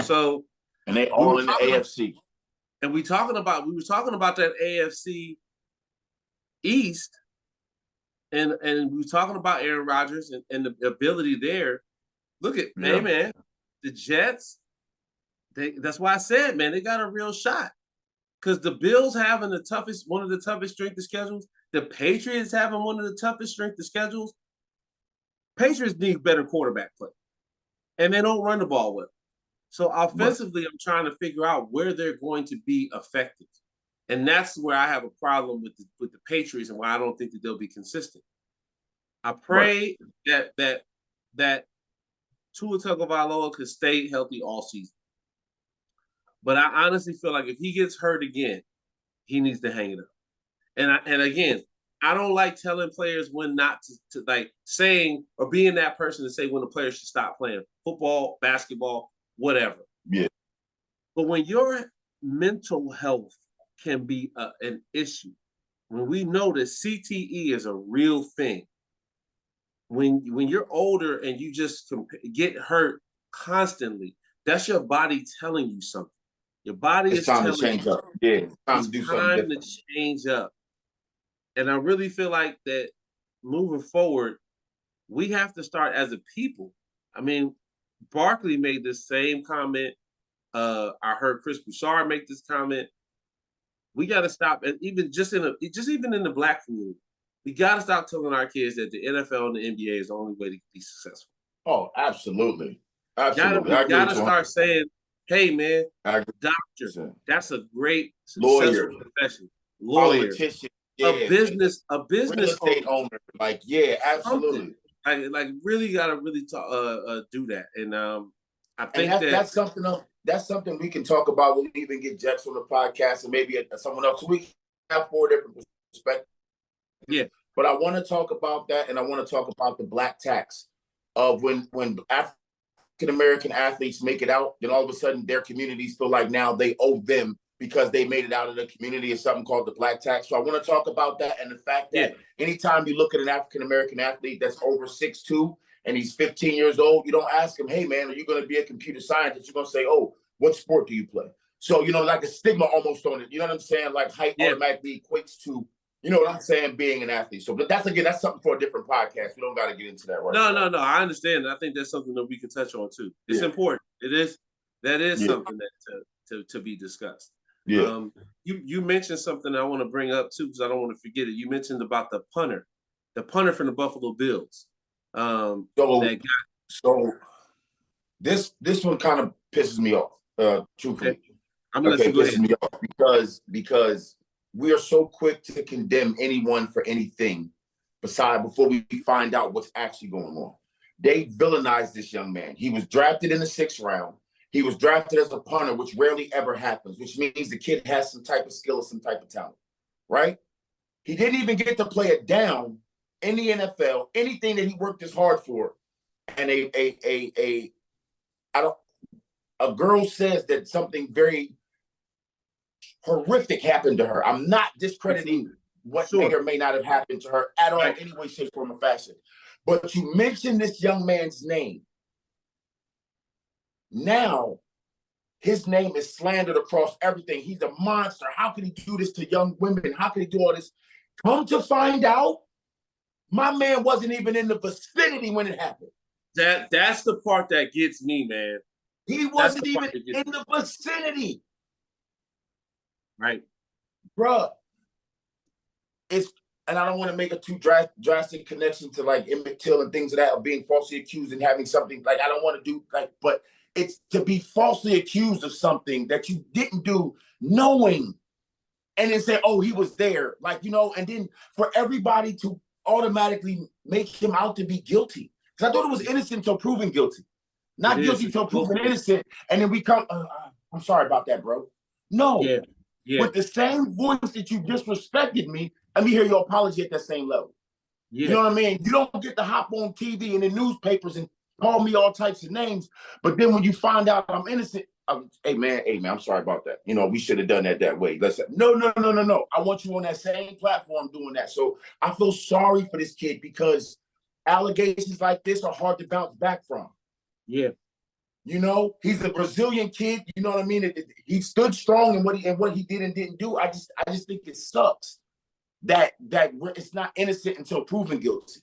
So,
and they all in the AFC.
And we were talking about that AFC East, and we were talking about Aaron Rodgers and the ability there. Look at man, the Jets. That's why I said, man, they got a real shot. Because the Bills having one of the toughest strength of schedules, the Patriots having one of the toughest strength of schedules. Patriots need better quarterback play. and they don't run the ball well. So offensively, I'm trying to figure out where they're going to be effective, and that's where I have a problem with the Patriots and why I don't think that they'll be consistent. I pray that Tua Tagovailoa could stay healthy all season, but I honestly feel like if he gets hurt again, he needs to hang it up. And again, I don't like telling players when not to like saying or being that person to say when a player should stop playing football, basketball, whatever.
Yeah.
But when your mental health can be an issue, when we know that CTE is a real thing, when you're older and you just get hurt constantly, that's your body telling you something. Your body
It's
is
time to
telling
change
you
up. Yeah, it's time to do something
time
different.
to change up. And I really feel like that moving forward, we have to start as a people. I mean, Barkley made this same comment. I heard Chris Broussard make this comment. We got to stop, and even in the black community, we got to stop telling our kids that the NFL and the NBA is the only way to be successful.
Oh, absolutely, absolutely.
We got to start saying, "Hey, man, doctor, that's a great
lawyer,
profession. Lawyer,
politician,
a business
real estate owner. Like, yeah, absolutely.
Like really got to really do that, and I think
that's something else. That's something we can talk about. We'll even get Jex on the podcast and maybe someone else. So we have 4 different perspectives.
Yeah.
But I want to talk about that, and I want to talk about the black tax of when African American athletes make it out, then all of a sudden their communities feel like now they owe them because they made it out of the community. Is something called the black tax. So I want to talk about that and the fact that anytime you look at an African American athlete that's over 6'2" and he's 15 years old, you don't ask him, "Hey man, are you going to be a computer scientist?" You're going to say, "Oh, what sport do you play?" So, like a stigma almost on it. You know what I'm saying? Like height automatically equates to, you know what I'm saying, being an athlete. So, but that's something for a different podcast. We don't got to get into that right now.
No. I understand. I think that's something that we can touch on too. It's important. It is. That is something that to be discussed.
Yeah.
You mentioned something I want to bring up too, because I don't want to forget it. You mentioned about the punter from the Buffalo Bills.
So this one kind of pisses me off. Truthfully,
okay. I'm gonna
pisses me off because we are so quick to condemn anyone for anything before we find out what's actually going on. They villainized this young man. He was drafted in the 6th round. He was drafted as a punter, which rarely ever happens, which means the kid has some type of skill or some type of talent, right? He didn't even get to play it down in the NFL, anything that he worked as hard for. And a girl says that something very horrific happened to her. I'm not discrediting what may or may not have happened to her at all, any way, shape, form, or fashion. But you mentioned this young man's name. Now, his name is slandered across everything. He's a monster. How can he do this to young women? How can he do all this? Come to find out, my man wasn't even in the vicinity when it happened.
That's the part that gets me, man.
He wasn't even in the vicinity.
Right.
Bruh. And I don't want to make a too drastic connection to like Emmett Till and things of that, of being falsely accused and having something like, I don't want to do like, but it's to be falsely accused of something that you didn't do, knowing, and then say, "Oh, he was there," like, and then for everybody to automatically make him out to be guilty. Because I thought it was innocent until proven guilty, not guilty until proven innocent. And then we come, I'm sorry about that, bro. No, with the same voice that you disrespected me, let me hear your apology at that same level. You know what I mean? You don't get to hop on TV and the newspapers and call me all types of names, but then when you find out I'm innocent, hey man, I'm sorry about that. We should have done that way. No. I want you on that same platform doing that. So I feel sorry for this kid because allegations like this are hard to bounce back from.
Yeah.
He's a Brazilian kid. You know what I mean? He stood strong in what he did and didn't do. I just think it sucks that it's not innocent until proven guilty.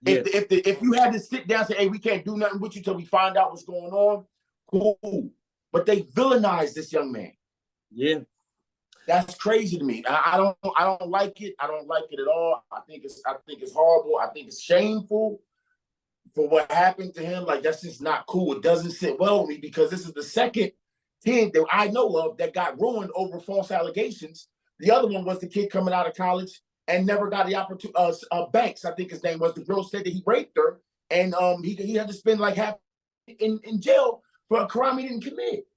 Yeah. If you had to sit down and say, "Hey, we can't do nothing with you till we find out what's going on," cool. But they villainized this young man.
Yeah,
that's crazy to me. I don't like it. I don't like it at all. I think it's horrible. I think it's shameful for what happened to him, like that's just not cool. It doesn't sit well with me because this is the second kid that I know of that got ruined over false allegations. The other one was the kid coming out of college and never got the opportunity. Banks, I think his name was. The girl said that he raped her, and he had to spend like half in jail for a crime he didn't commit.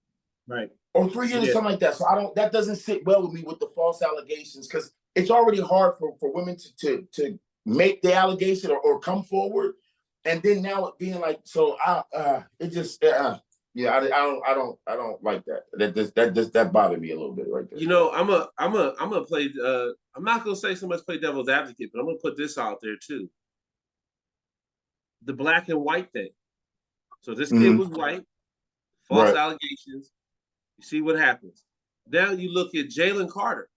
Right.
Or 3 years or something like that. So that doesn't sit well with me with the false allegations, because it's already hard for women to make the allegation or come forward. And then now it being like, so it just yeah, I don't like that. That bothered me a little bit right there.
You know, I'm gonna play I'm not gonna say so much play devil's advocate, but I'm gonna put this out there too. The black and white thing. So this kid was white, false allegations. You see what happens. Now you look at Jalen Carter,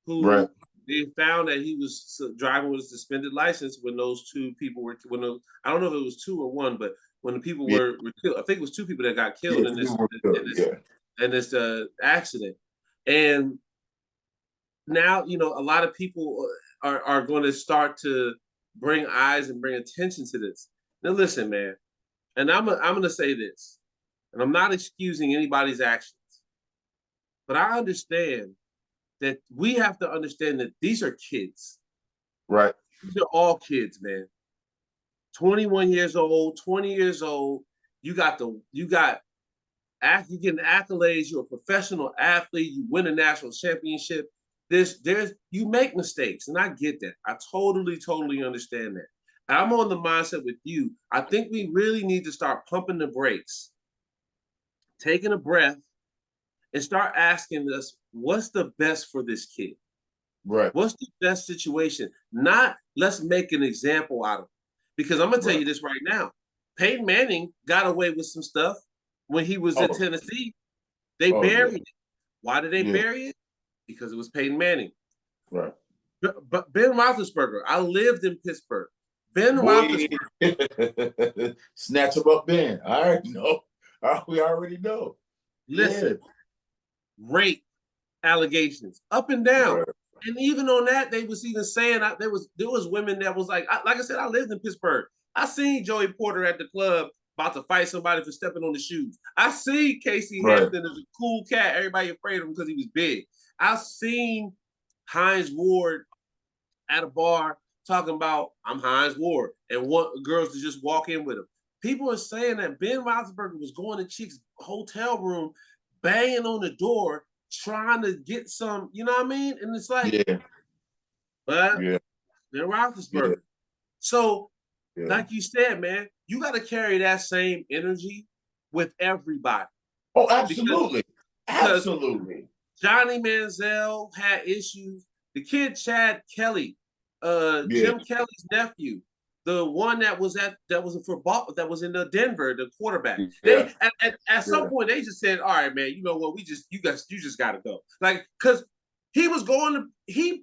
who they found that he was driving with a suspended license when those two people were, I don't know if it was two or one, but when the people were killed, I think it was two people that got killed in this accident. And now, you know, a lot of people are going to start to bring eyes and bring attention to this. Now, listen, man, and I'm going to say this, and I'm not excusing anybody's actions, but I understand that we have to understand that these are kids.
Right.
These are all kids, man. 21 years old, 20 years old. You getting accolades. You're a professional athlete. You win a national championship. You make mistakes, and I get that. I totally understand that. And I'm on the mindset with you. I think we really need to start pumping the brakes, taking a breath, and start asking us, what's the best for this kid?
Right.
What's the best situation? Not let's make an example out of it. Because I'm going to tell you this right now. Peyton Manning got away with some stuff when he was at Tennessee. They buried it. Why did they bury it? Because it was Peyton Manning.
Right.
But Ben Roethlisberger, I lived in Pittsburgh. Ben Roethlisberger.
Snatch him up, Ben. I already know. We already know.
Listen, rape allegations up and down. Right. And even on that, they was even saying there was women that was like I said, I lived in Pittsburgh. I seen Joey Porter at the club about to fight somebody for stepping on the shoes. I see Casey Hampton as a cool cat. Everybody afraid of him because he was big. I seen Hines Ward at a bar talking about, I'm Hines Ward, and want girls to just walk in with him. People are saying that Ben Roethlisberger was going to Chick's hotel room, banging on the door, trying to get some, you know what I mean? And it's like, but Ben Roethlisberger. So, like you said, man, you got to carry that same energy with everybody.
Oh, absolutely. Absolutely.
Johnny Manziel had issues. The kid Chad Kelly, Jim Kelly's nephew, the one that was in the Denver, the quarterback. They at some point they just said, "All right, man, you know what? You just got to go." Like, because he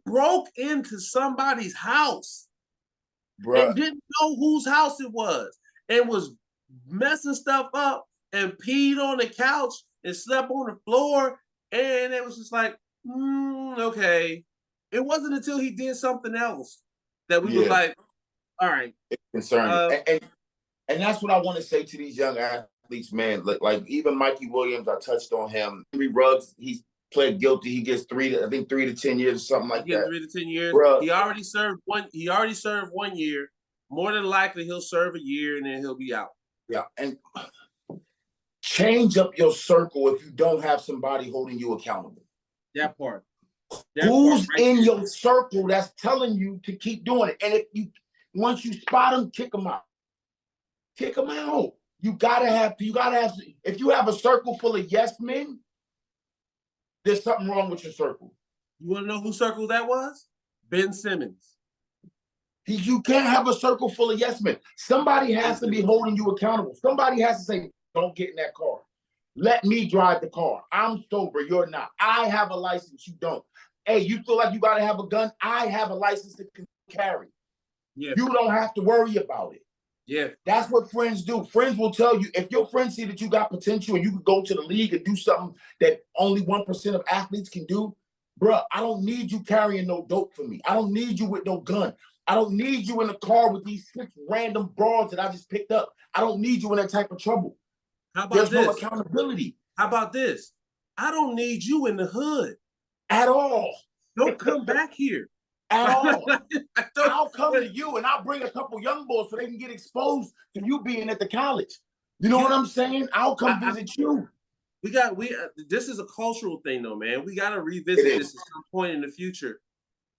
broke into somebody's house and didn't know whose house it was, and was messing stuff up and peed on the couch and slept on the floor, and it was just like, okay. It wasn't until he did something else that we were like, all right.
Concerning. And that's what I want to say to these young athletes, man. Like even Mikey Williams, I touched on him. Henry Ruggs, he's pled guilty. He gets 3 to 10 years or something like that.
3 to 10 years. He already served 1 year. More than likely he'll serve a year and then he'll be out.
Yeah. And change up your circle if you don't have somebody holding you accountable.
That part.
Who's in your circle that's telling you to keep doing it? And once you spot them, kick them out. Kick them out. You gotta have. If you have a circle full of yes men, there's something wrong with your circle.
You want to know whose circle that was? Ben Simmons.
You can't have a circle full of yes men. Somebody has to be holding you accountable. Somebody has to say, "Don't get in that car. Let me drive the car. I'm sober. You're not. I have a license. You don't. Hey, you feel like you got to have a gun? I have a license to carry. Yeah. You don't have to worry about it."
Yeah.
That's what friends do. Friends will tell you, if your friends see that you got potential and you can go to the league and do something that only 1% of athletes can do, bruh, I don't need you carrying no dope for me. I don't need you with no gun. I don't need you in the car with these 6 random broads that I just picked up. I don't need you in that type of trouble.
How about
There's no
this?
accountability
How about this? I don't need you in the hood.
at all.
Don't come back here.
At all.
Don't-
I'll come to you and I'll bring a couple young boys so they can get exposed to you being at the college. You know what I'm saying? I'll come visit you.
This is a cultural thing though, man. We got to revisit this at some point in the future.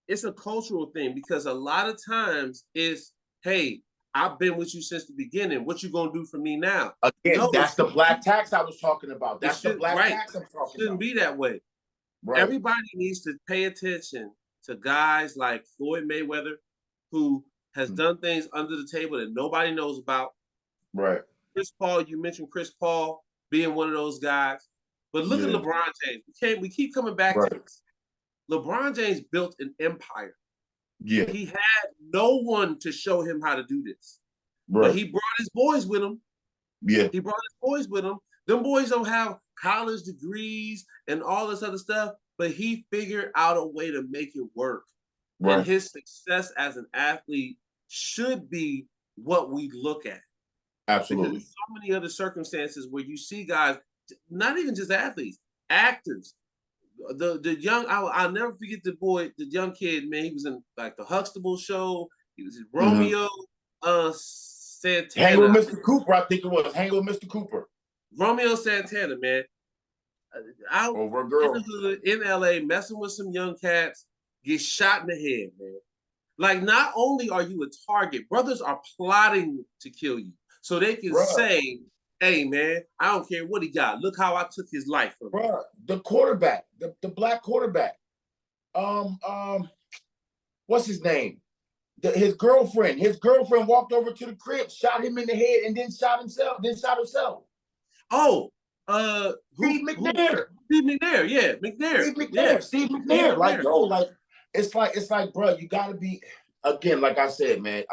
It's a cultural thing because a lot of times it's, hey, I've been with you since the beginning. What you gonna do for me now?
Again,
No,
that's the black tax I was talking about. That's the black
right.
tax I'm talking about.
It shouldn't be that way.
Right.
Everybody needs to pay attention to guys like Floyd Mayweather, who has done things under the table that nobody knows about.
Right.
Chris Paul, you mentioned Chris Paul being one of those guys. But look at LeBron James. We keep coming back to this. LeBron James built an empire.
Yeah.
He had no one to show him how to do this.
Right.
But he brought his boys with him.
Yeah.
He brought his boys with him. Them boys don't have college degrees and all this other stuff, but he figured out a way to make it work. Right. And his success as an athlete should be what we look at.
Absolutely.
Because there's so many other circumstances where you see guys, not even just athletes, actors. The young, I'll never forget the young kid, man. He was in like the Huxtable show. He was in Romeo Santana.
Hang with Mr. Cooper, I think it was. Hang with Mr. Cooper.
Romeo Santana, man. Out
over a girl
in the hood in LA, messing with some young cats, get shot in the head, man. Like, not only are you a target, brothers are plotting to kill you. So they can say, hey, man, I don't care what he got. Look how I took his life from him.
The quarterback, the black quarterback. What's his name? His girlfriend walked over to the crib, shot him in the head, and then shot herself.
Oh,
Steve McNair.
Steve McNair, yeah, McNair.
Steve McNair. Like, yo, like, it's like, bro, you gotta be, again, like I said, man,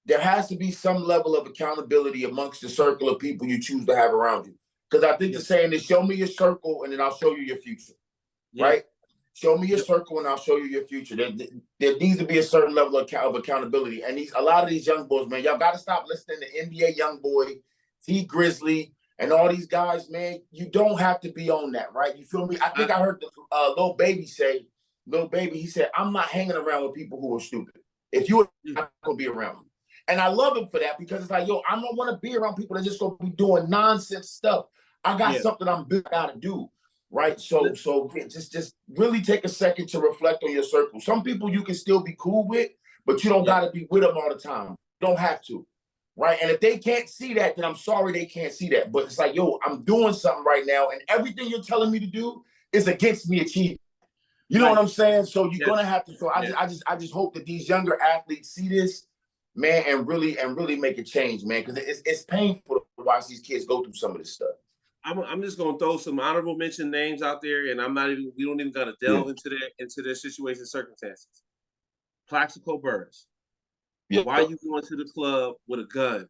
there has to be some level of accountability amongst the circle of people you choose to have around you. Because I think the saying is, show me your circle and then I'll show you your future. Right? Show me your circle and I'll show you your future. There needs to be a certain level of accountability. And a lot of these young boys, man, y'all got to stop listening to NBA Youngboy, T Grizzly, and all these guys, man. You don't have to be on that, right? You feel me? I think I heard Lil Baby say, he said, I'm not hanging around with people who are stupid. If you're not going to be around me. And I love him for that because it's like, yo, I don't want to be around people that just going to be doing nonsense stuff. I got something I'm got to do, right? So just really take a second to reflect on your circle. Some people you can still be cool with, but you don't got to be with them all the time. You don't have to, right? And if they can't see that, then I'm sorry they can't see that. But it's like, yo, I'm doing something right now, and everything you're telling me to do is against me achieving. You know what I'm saying? So you're gonna have to. So I just hope that these younger athletes see this, man, and really make a change, man, because it's painful to watch these kids go through some of this stuff.
I'm just gonna throw some honorable mention names out there, and we don't even gotta delve into their situation circumstances. Plaxico Burress. Yeah. Why are you going to the club with a gun?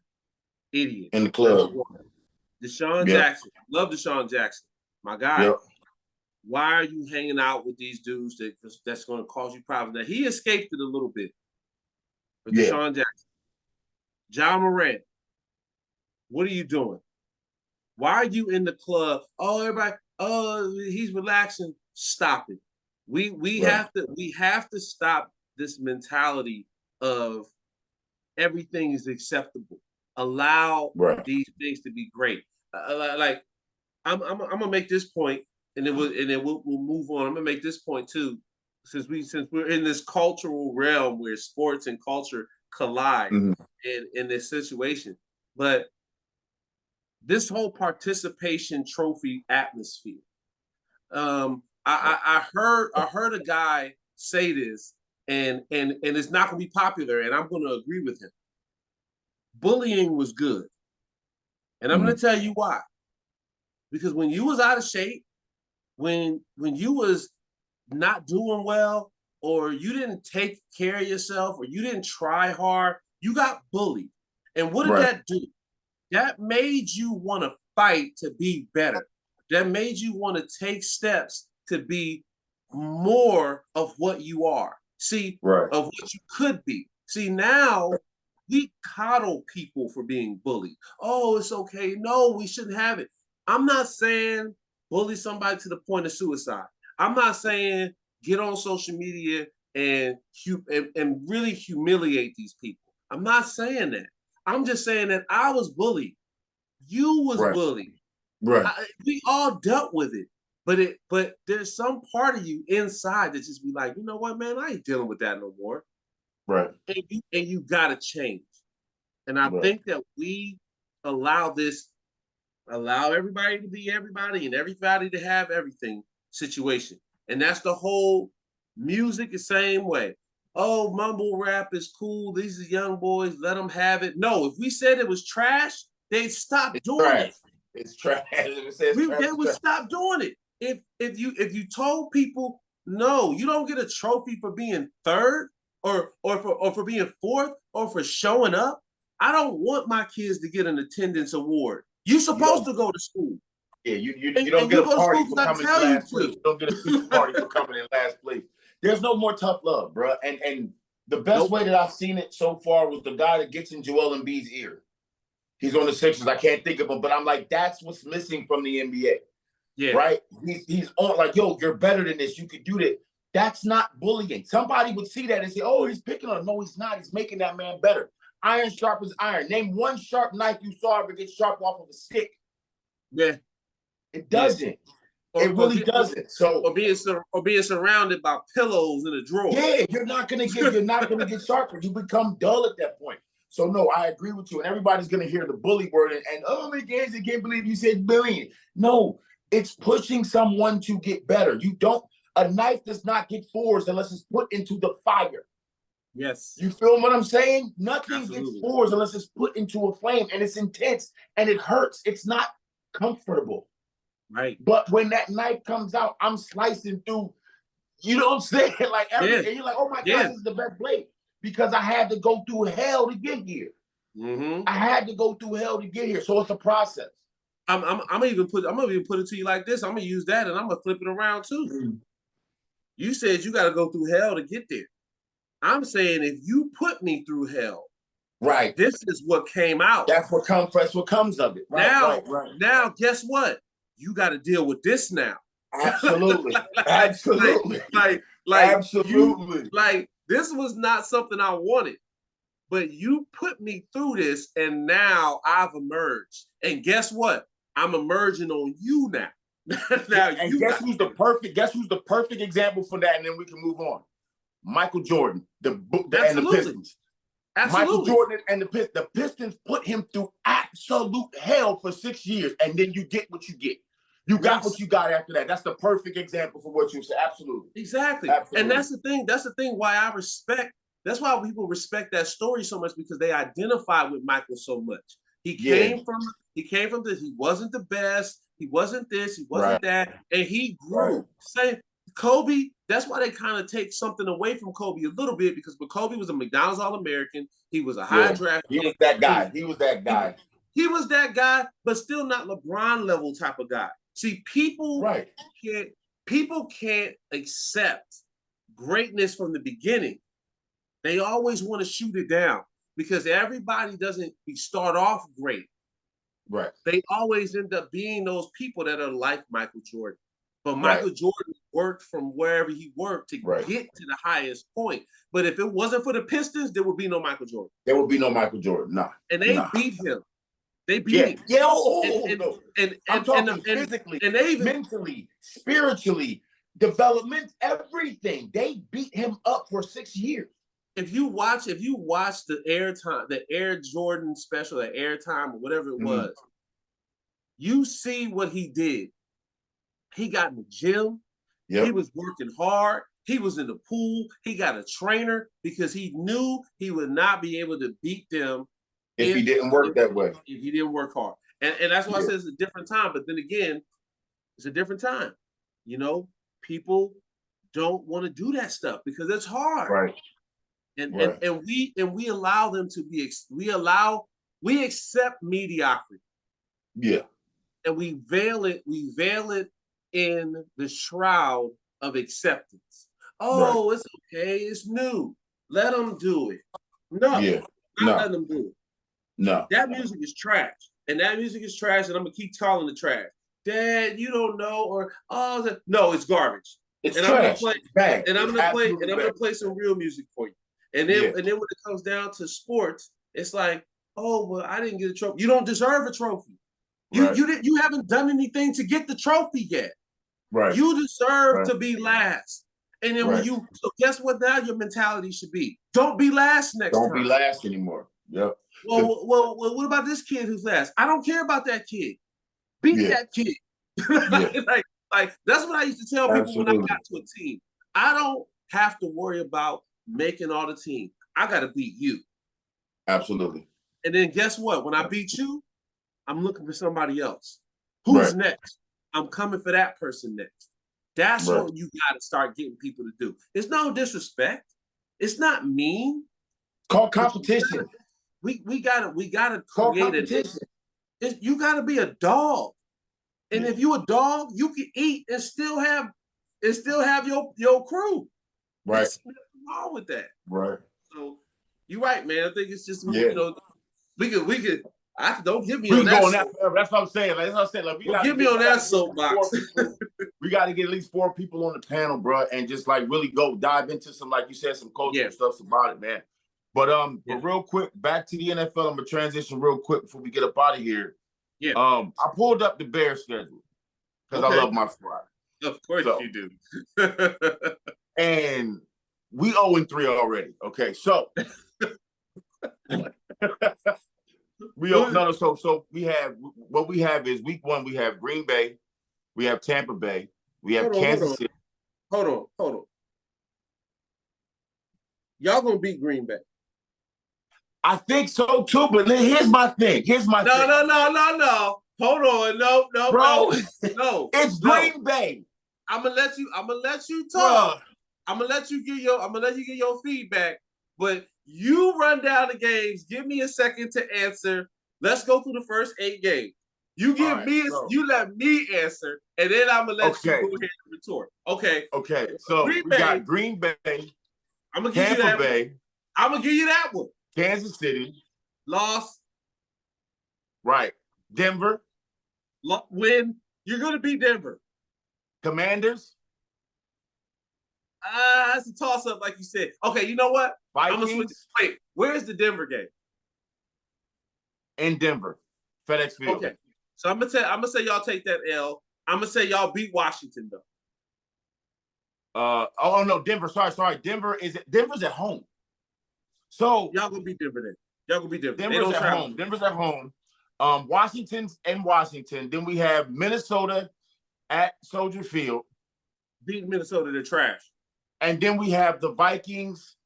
Idiot.
In the club.
Deshaun Jackson. Love Deshaun Jackson. My guy.
Yep.
Why are you hanging out with these dudes that's going to cause you problems? Now, he escaped it a little bit. But Deshaun Jackson. John Moran. What are you doing? Why are you in the club? Oh, everybody, he's relaxing. Stop it. We have to stop this mentality of everything is acceptable. Allow these things to be great. Like I'm gonna make this point, and then we'll move on. I'm gonna make this point too, since we're in this cultural realm where sports and culture collide in this situation. But this whole participation trophy atmosphere. I heard a guy say this, and it's not gonna be popular, and I'm gonna agree with him. Bullying was good. And I'm gonna tell you why. Because when you was out of shape, when you was not doing well, or you didn't take care of yourself, or you didn't try hard, you got bullied. And what did that do? That made you want to fight to be better. That made you want to take steps to be more of what you are. See,
Right.
of what you could be. See, now we coddle people for being bullied. Oh, it's okay. No, we shouldn't have it. I'm not saying bully somebody to the point of suicide. I'm not saying get on social media and really humiliate these people. I'm not saying that. I'm just saying that I was bullied. You was
Right.
bullied.
Right.
We all dealt with it. But there's some part of you inside that just be like, you know what, man, I ain't dealing with that no more.
Right.
And you gotta change. And I
Right.
think that we allow this, allow everybody to be everybody and everybody to have everything situation. And that's the whole music the same way. Oh, mumble rap is cool. These are young boys. Let them have it. No, if we said it was trash, they'd stop doing
Trash.
it.
It's trash. It says trash.
They would stop doing it. If you told people, no, you don't get a trophy for being third or for being fourth or for showing up. I don't want my kids to get an attendance award. You're supposed to go to school.
Yeah, you
And
don't get
you
a
go to
party
school
for
because I
coming in
tell you
last place. You don't get a pizza party for coming in last place. There's no more tough love, bro. And the best
Nope.
way that I've seen it so far was the guy that gets in Joel Embiid's ear. He's on the Sixers. I can't think of him, but I'm like, that's what's missing from the NBA,
Yeah.
right? He's on like, yo, you're better than this. You could do that. That's not bullying. Somebody would see that and say, oh, he's picking on him. No, he's not. He's making that man better. Iron sharpens iron. Name one sharp knife you saw ever get sharp off of a stick.
Yeah.
It doesn't.
Or,
it really doesn't. So
or being surrounded by pillows in a drawer.
yeah, you're not gonna get sharper. You become dull at that point. So no, I agree with you. And everybody's gonna hear the bully word and oh my gosh, I can't believe you said bullying. No, it's pushing someone to get better. A knife does not get fours unless it's put into the fire.
Yes.
You feel what I'm saying? Nothing
Absolutely.
gets fours unless it's put into a flame and it's intense and it hurts. It's not comfortable.
Right.
But when that knife comes out, I'm slicing through, you know what I'm saying? Like everything. And you're like, oh my God, this is the best blade. Because I had to go through hell to get here.
Mm-hmm.
I had to go through hell to get here. So it's a process.
I'm gonna even put it to you like this. I'm gonna use that and I'm gonna flip it around too.
Mm-hmm.
You said you gotta go through hell to get there. I'm saying if you put me through hell,
right,
this is what came out.
That's what comes of it. Right,
now, guess what? You got to deal with this now.
Absolutely, absolutely,
absolutely. This was not something I wanted, but you put me through this, and now I've emerged. And guess what? I'm emerging on you now.
Guess who's the perfect example for that? And then we can move on. Michael Jordan, and the Pistons. Absolutely. Michael Jordan and the Pistons put him through absolute hell for 6 years, and then you get what you get. You got what you got after that. That's the perfect example for what you said. Absolutely.
Exactly. And that's the thing. That's the thing why I respect. That's why people respect that story so much, because they identify with Michael so much. He came from this. He wasn't the best. He wasn't this. He wasn't that. And he grew. Same. Kobe, that's why they kind of take something away from Kobe a little bit, because Kobe was a McDonald's All-American. He was a high draft.
He was that guy. He was that guy,
but still not LeBron level type of guy. See, people can't accept greatness from the beginning. They always want to shoot it down because everybody doesn't start off great.
Right.
They always end up being those people that are like Michael Jordan. But Michael Jordan worked from wherever he worked to get to the highest point. But if it wasn't for the Pistons, there would be no Michael Jordan.
There would be no Michael Jordan. Nah.
And they beat him. They beat him.
Yeah.
I'm talking
physically,
and they even,
mentally, spiritually, development, everything. They beat him up for 6 years.
If you watch the Air Jordan special, the Airtime or whatever it was, you see what he did. He got in the gym. Yep. He was working hard. He was in the pool. He got a trainer because he knew he would not be able to beat them
if he didn't work that way.
If he didn't work hard. And that's why I said it's a different time. But then again, it's a different time. You know, people don't want to do that stuff because it's hard.
Right.
And we allow them to be, we accept mediocrity.
Yeah.
And we veil it in the shroud of acceptance. oh, it's okay, it's new. Let them do it. No,
Yeah.
not
No.
letting them do it.
No.
That music is trash. And that music is trash, and I'm gonna keep calling it trash. Dad, you don't know, or oh no, it's garbage.
It's
And I'm gonna
trash.
play
Bang.
and I'm
It's
gonna play
absolutely
and I'm gonna
bang.
play some real music for you. And then
Yeah.
when it comes down to sports, it's like, oh well, I didn't get a trophy. You don't deserve a trophy.
Right.
You haven't done anything to get the trophy yet.
Right.
You deserve
Right.
to be last. And then
Right.
so guess what now your mentality should be? Don't be last next
Don't
time.
be last anymore. Yep.
Well, what about this kid who's last? I don't care about that kid. Beat that kid. like that's what I used to tell people when I got to a team. I don't have to worry about making all the team. I got to beat you.
Absolutely.
And then guess what? When I beat you, I'm looking for somebody else. Who's next? I'm coming for that person next. That's what you got to start getting people to do. It's no disrespect. It's not mean.
Call competition.
We gotta
Call
create
competition.
You gotta be a dog. And if you a dog, you can eat and still have your crew.
Right.
There's nothing wrong with that.
Right.
So you're right, man. I think it's just
we
could. Don't give me
we
on that.
That's what I'm saying. Like, that's what I'm saying. Like,
don't give me on that soapbox.
We got to get at least 4 people on the panel, bro, and just like really go dive into some, like you said, some cultural stuff about it, man. But real quick, back to the NFL. I'm gonna transition real quick before we get up out of here.
Yeah.
I pulled up the Bears schedule because I love my squad.
Of course you do.
And we 0-3 already. Okay, so so we have what we have is week 1, we have Green Bay, we have Tampa Bay, we have Kansas City.
Hold on. Y'all gonna beat Green Bay.
I think so too, but here's my thing.
No. Hold on. No,
bro.
No.
It's Green Bay.
I'm gonna let you talk.
Bruh.
I'm gonna let you give your feedback. But you run down the games. Give me a second to answer. Let's go through the first 8 games. You let me answer, and then I'm gonna let you go ahead and retort. Okay.
Okay. So we got Green Bay.
I'm gonna give you that Bay. I'm gonna give you that one.
Kansas City.
Loss.
Right. Denver.
Win. You're gonna beat Denver.
Commanders.
It's a toss-up, like you said. Okay, you know what?
Vikings.
I'm gonna switch. Wait, where's the Denver game?
In Denver. FedEx Field.
Okay. So I'm gonna say y'all take that L. I'm gonna say y'all beat Washington though.
Oh no, Denver. Sorry. Denver's at home. So
y'all gonna beat Denver then. Y'all gonna beat Denver.
Denver's at home. Denver's at home. Washington's in Washington. Then we have Minnesota at Soldier Field.
Beat Minnesota, they're trash.
And then we have the Vikings,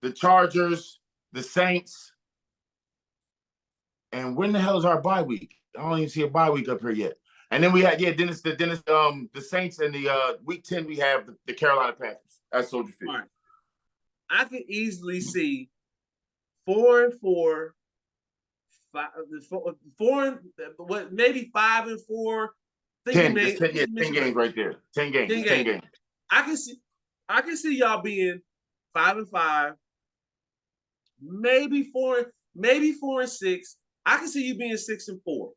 the Chargers, the Saints. And when the hell is our bye week? I don't even see a bye week up here yet. And then we had, the Saints, and the week 10 we have the Carolina Panthers at Soldier Field.
Right. I can easily see 4-4, maybe 5-4.
10 games right there. 10 games.
I can see y'all being 5-5, maybe 4 and 6. I can see you being 6-4.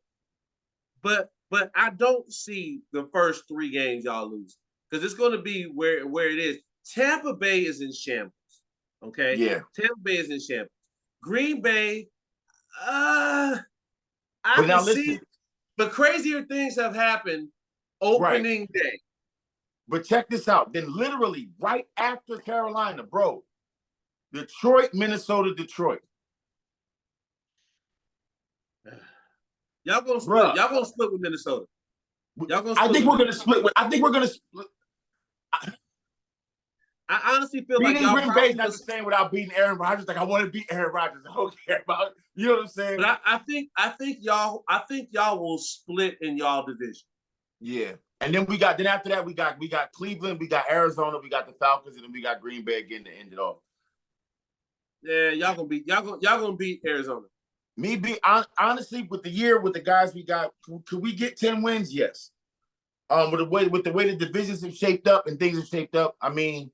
But I don't see the first 3 games y'all lose, because it's going to be where it is. Tampa Bay is in shambles. Okay.
Yeah.
Tampa Bay is in shambles. Green Bay, I
can
see, but crazier things have happened opening day.
But check this out. Then literally right after Carolina, bro, Detroit, Minnesota, Detroit.
Y'all gonna split. Bruh. Y'all gonna split with Minnesota.
I think we're gonna split.
I honestly feel like
y'all Green Bay's not the same without beating Aaron Rodgers. Like, I want to beat Aaron Rodgers. I don't care about it. You know what I'm saying?
But I think y'all will split in y'all division.
Yeah. And then after that we got Cleveland, we got Arizona, we got the Falcons, and then we got Green Bay again to end it off.
Yeah, y'all gonna beat Arizona.
Honestly, with the guys we got, could we get 10 wins? Yes. With the way the divisions have shaped up and things have shaped up, I mean,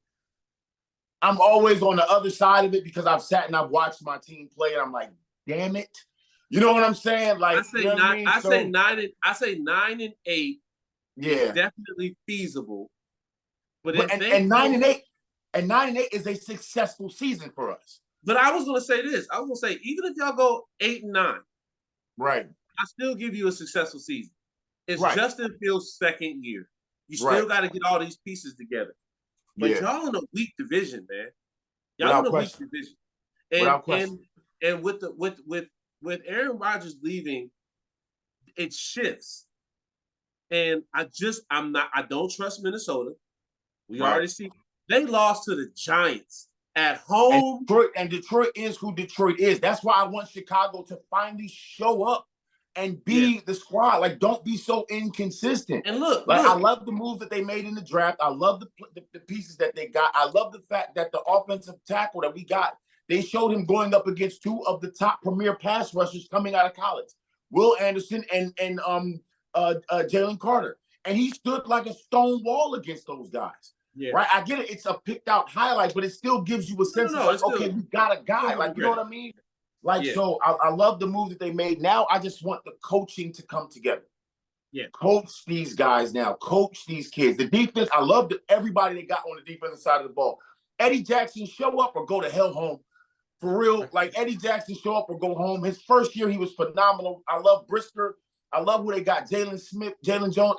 I'm always on the other side of it because I've sat and I've watched my team play, and I'm like, damn it. You know what I'm saying? Like,
I say
you know what I mean?
I say 9-8 is
Yeah.
definitely feasible. But
But
if they
and
go,
9-8 is a successful season for us.
but I was gonna say this. I was gonna say, even if y'all go 8-9,
Right.
I still give you a successful season. It's
Right.
Justin Fields' second year. You still
Right.
got to get all these pieces together. But
Yeah.
y'all in a weak division, man. Y'all
Without
in a
question.
weak division.
Without question.
And with Aaron Rodgers leaving, it shifts. And I don't trust Minnesota. We
Right.
already see they lost to the Giants at
And
home.
Detroit is who Detroit is. That's why I want Chicago to finally show up and be the squad. Like, don't be so inconsistent.
And look,
I love the moves that they made in the draft. I love the pieces that they got. I love the fact that the offensive tackle that we got, they showed him going up against two of the top premier pass rushers coming out of college, Will Anderson and Jalen Carter. And he stood like a stone wall against those guys. Yeah. Right, I get it. It's a picked out highlight, but it still gives you a sense of like, okay, we got a guy. Like, you know what I mean? Like, so I love the move that they made. Now I just want the coaching to come together. Yeah, coach these guys now. Coach these kids. The defense, I love everybody they got on the defensive side of the ball. Eddie Jackson, show up or go to hell home. For real, like Eddie Jackson, show up or go home. His first year, he was phenomenal. I love Brisker. I love who they got. Jalen Smith, Jalen Jones.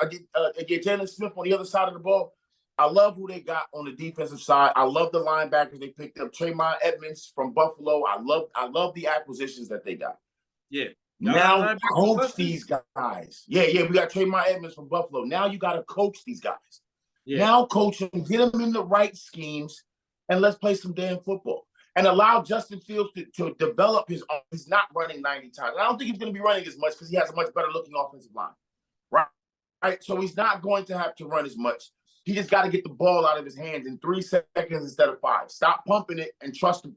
Again, Jalen Smith on the other side of the ball. I love who they got on the defensive side. I love the linebackers they picked up. Tremont Edmonds from Buffalo. I love the acquisitions that they got. Yeah. Now coach these guys. Yeah. We got Tremont Edmonds from Buffalo. Now you got to coach these guys. Yeah. Now coach them, get them in the right schemes, and let's play some damn football. And allow Justin Fields to develop his own. He's not running 90 times. I don't think he's going to be running as much because he has a much better looking offensive line. Right. So he's not going to have to run as much. He just got to get the ball out of his hands in 3 seconds instead of 5. Stop pumping it and trust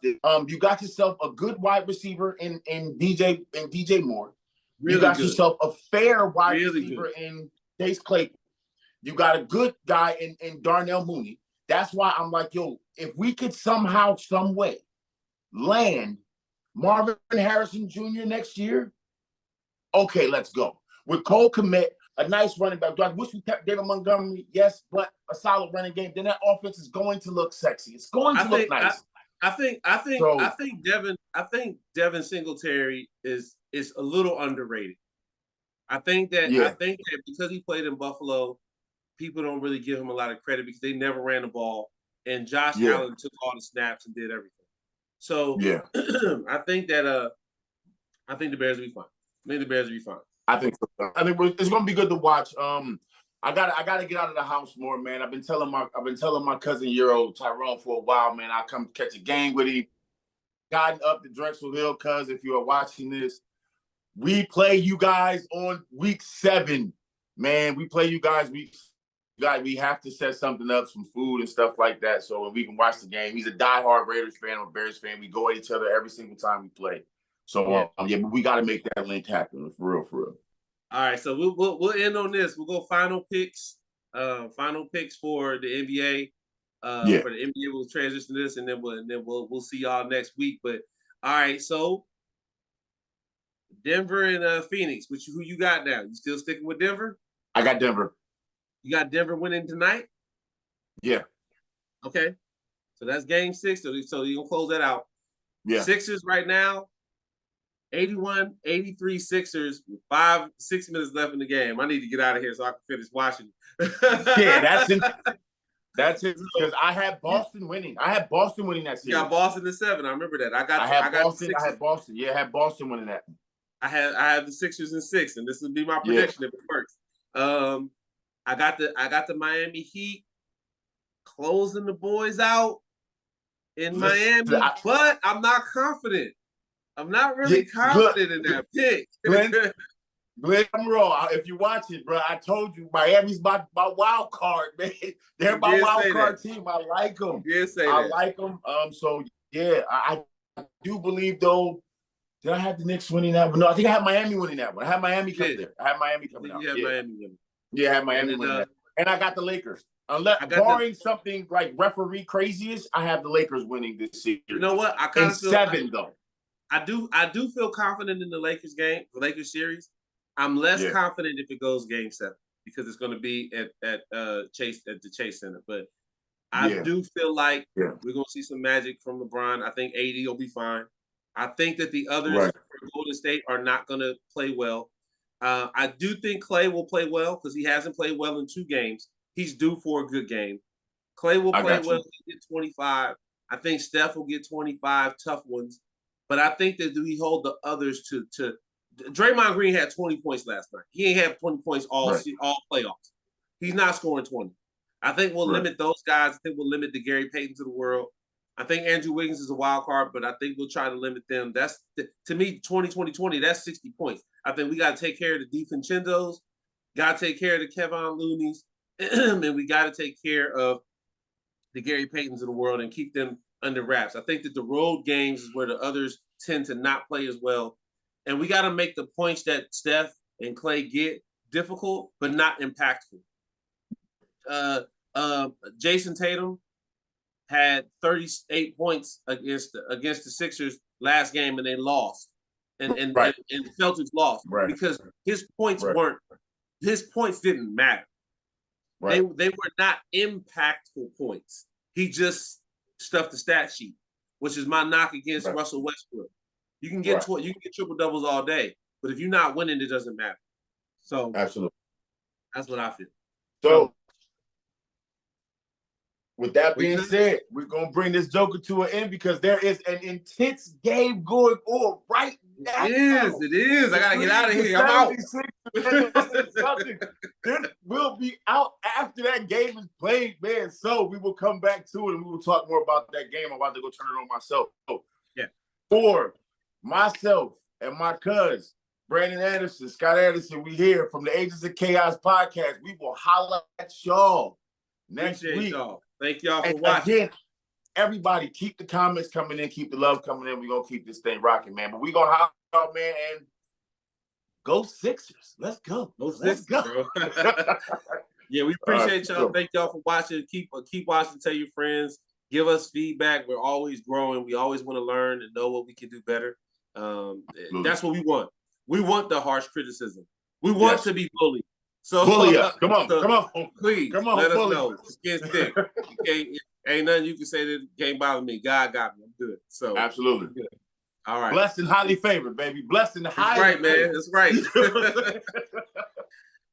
it. You got yourself a good wide receiver in DJ Moore. Really you got yourself a fair wide receiver in Chase Claypool. You got a good guy in Darnell Mooney. That's why I'm like, yo, if we could somehow, some way land Marvin Harrison Jr. next year, okay, let's go. With Cole Kmet, a nice running back. Do I wish we kept David Montgomery? Yes, but a solid running game. Then that offense is going to look sexy. It's going to look nice.
I think Devin Singletary is a little underrated. I think that because he played in Buffalo, people don't really give him a lot of credit because they never ran the ball, and Josh Allen took all the snaps and did everything. So I think the Bears will be fine. I think the Bears will be fine.
I think so. I think it's going to be good to watch. I gotta get out of the house more, man. I've been telling my cousin Euro Tyrone for a while, man. I'll come catch a game with him. Gotten up to Drexel Hill, cuz if you are watching this, we play you guys on week 7, man. We play you guys we have to set something up, some food and stuff like that, so we can watch the game. He's a diehard Raiders fan or Bears fan. We go at each other every single time we play. So but we got to make that link happen for real.
All right, so we'll end on this. We'll go final picks for the NBA. For the NBA, we'll transition to this, and then we'll see y'all next week. But all right, so Denver and Phoenix. Who you got now? You still sticking with Denver?
I got Denver.
You got Denver winning tonight?
Yeah.
Okay. So that's game 6. So you're gonna close that out. Yeah. Sixers right now. 81-83 Sixers with 6 minutes left in the game. I need to get out of here so I can finish watching.
That's it. Because I had Boston winning. I had Boston winning that series.
You got Boston in 7. I remember that. I had
Boston. Yeah, I had Boston winning that.
I had the Sixers in 6, and this would be my prediction if it works. I got the Miami Heat closing the boys out in Miami, but I'm not confident. I'm not really confident in that pick.
Glenn, I'm wrong. If you watch it, bro, I told you Miami's my wild card, man. They're my wild card team. I like them. I like them. So yeah, I do believe though. Did I have the Knicks winning that one? No, I think I had Miami winning that one. I had Miami coming there. I had Miami coming out.
Miami winning.
Yeah, I had Miami winning that. And I got the Lakers. Unless
I got
barring something like referee craziest, I have the Lakers winning this series.
You know what? I
In
kind of feel
7 though.
I do feel confident in the Lakers game, the Lakers series. I'm less confident if it goes game 7 because it's going to be at the Chase Center. But I do feel like we're going to see some magic from LeBron. I think AD will be fine. I think that the others for Golden State are not going to play well. I do think Clay will play well because he hasn't played well in 2 games. He's due for a good game. Clay will play well. He'll get 25. I think Steph will get 25 tough ones. But I think that we hold the others to Draymond Green had 20 points last night. He ain't had 20 points all playoffs. He's not scoring 20. I think we'll limit those guys. I think we'll limit the Gary Paytons of the world. I think Andrew Wiggins is a wild card, but I think we'll try to limit them. That's to me, 20-20-20, that's 60 points. I think we got to take care of the DiVincenzo's, got to take care of the Kevon Looney's, and we got to take care of the Gary Paytons of the world and keep them under wraps. I think that the road games is where the others tend to not play as well. And we got to make the points that Steph and Clay get difficult, but not impactful. Jason Tatum had 38 points against the Sixers last game, and they lost. And the Celtics lost because his points didn't matter. They were not impactful points. He just stuffed the stat sheet, which is my knock against Russell Westbrook. You can get you can get triple doubles all day, but if you're not winning, it doesn't matter. So
absolutely,
that's what I feel.
So with that being said, we're gonna bring this Joker to an end because there is an intense game going on right now.
It is. I gotta get out of here. I'm out.
This will be out after that game is played, man. So we will come back to it and we will talk more about that game. I'm about to go turn it on myself. So, for myself and my cuz, Brandon Anderson, Scott Anderson, we here from the Agents of Chaos podcast. We will holler at y'all next week.
Y'all. Thank y'all for watching. Again,
everybody, keep the comments coming in, keep the love coming in. We're going to keep this thing rocking, man. But we're going to holler at y'all, man, and go Sixers. Let's go. Let's go.
Yeah, we appreciate y'all. Thank y'all for watching. Keep watching. Tell your friends. Give us feedback. We're always growing. We always want to learn and know what we can do better. That's what we want. We want the harsh criticism. We want to be bullied. So
bully us. Come on.
Please,
come on.
Let us know. Skin thick. Okay, ain't nothing you can say that can't bother me. God got me. I'm good. So
absolutely.
Good. All right.
Blessed and highly favored, baby. Blessed and highly favored.
That's right, man. That's right.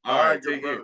All right. Take care.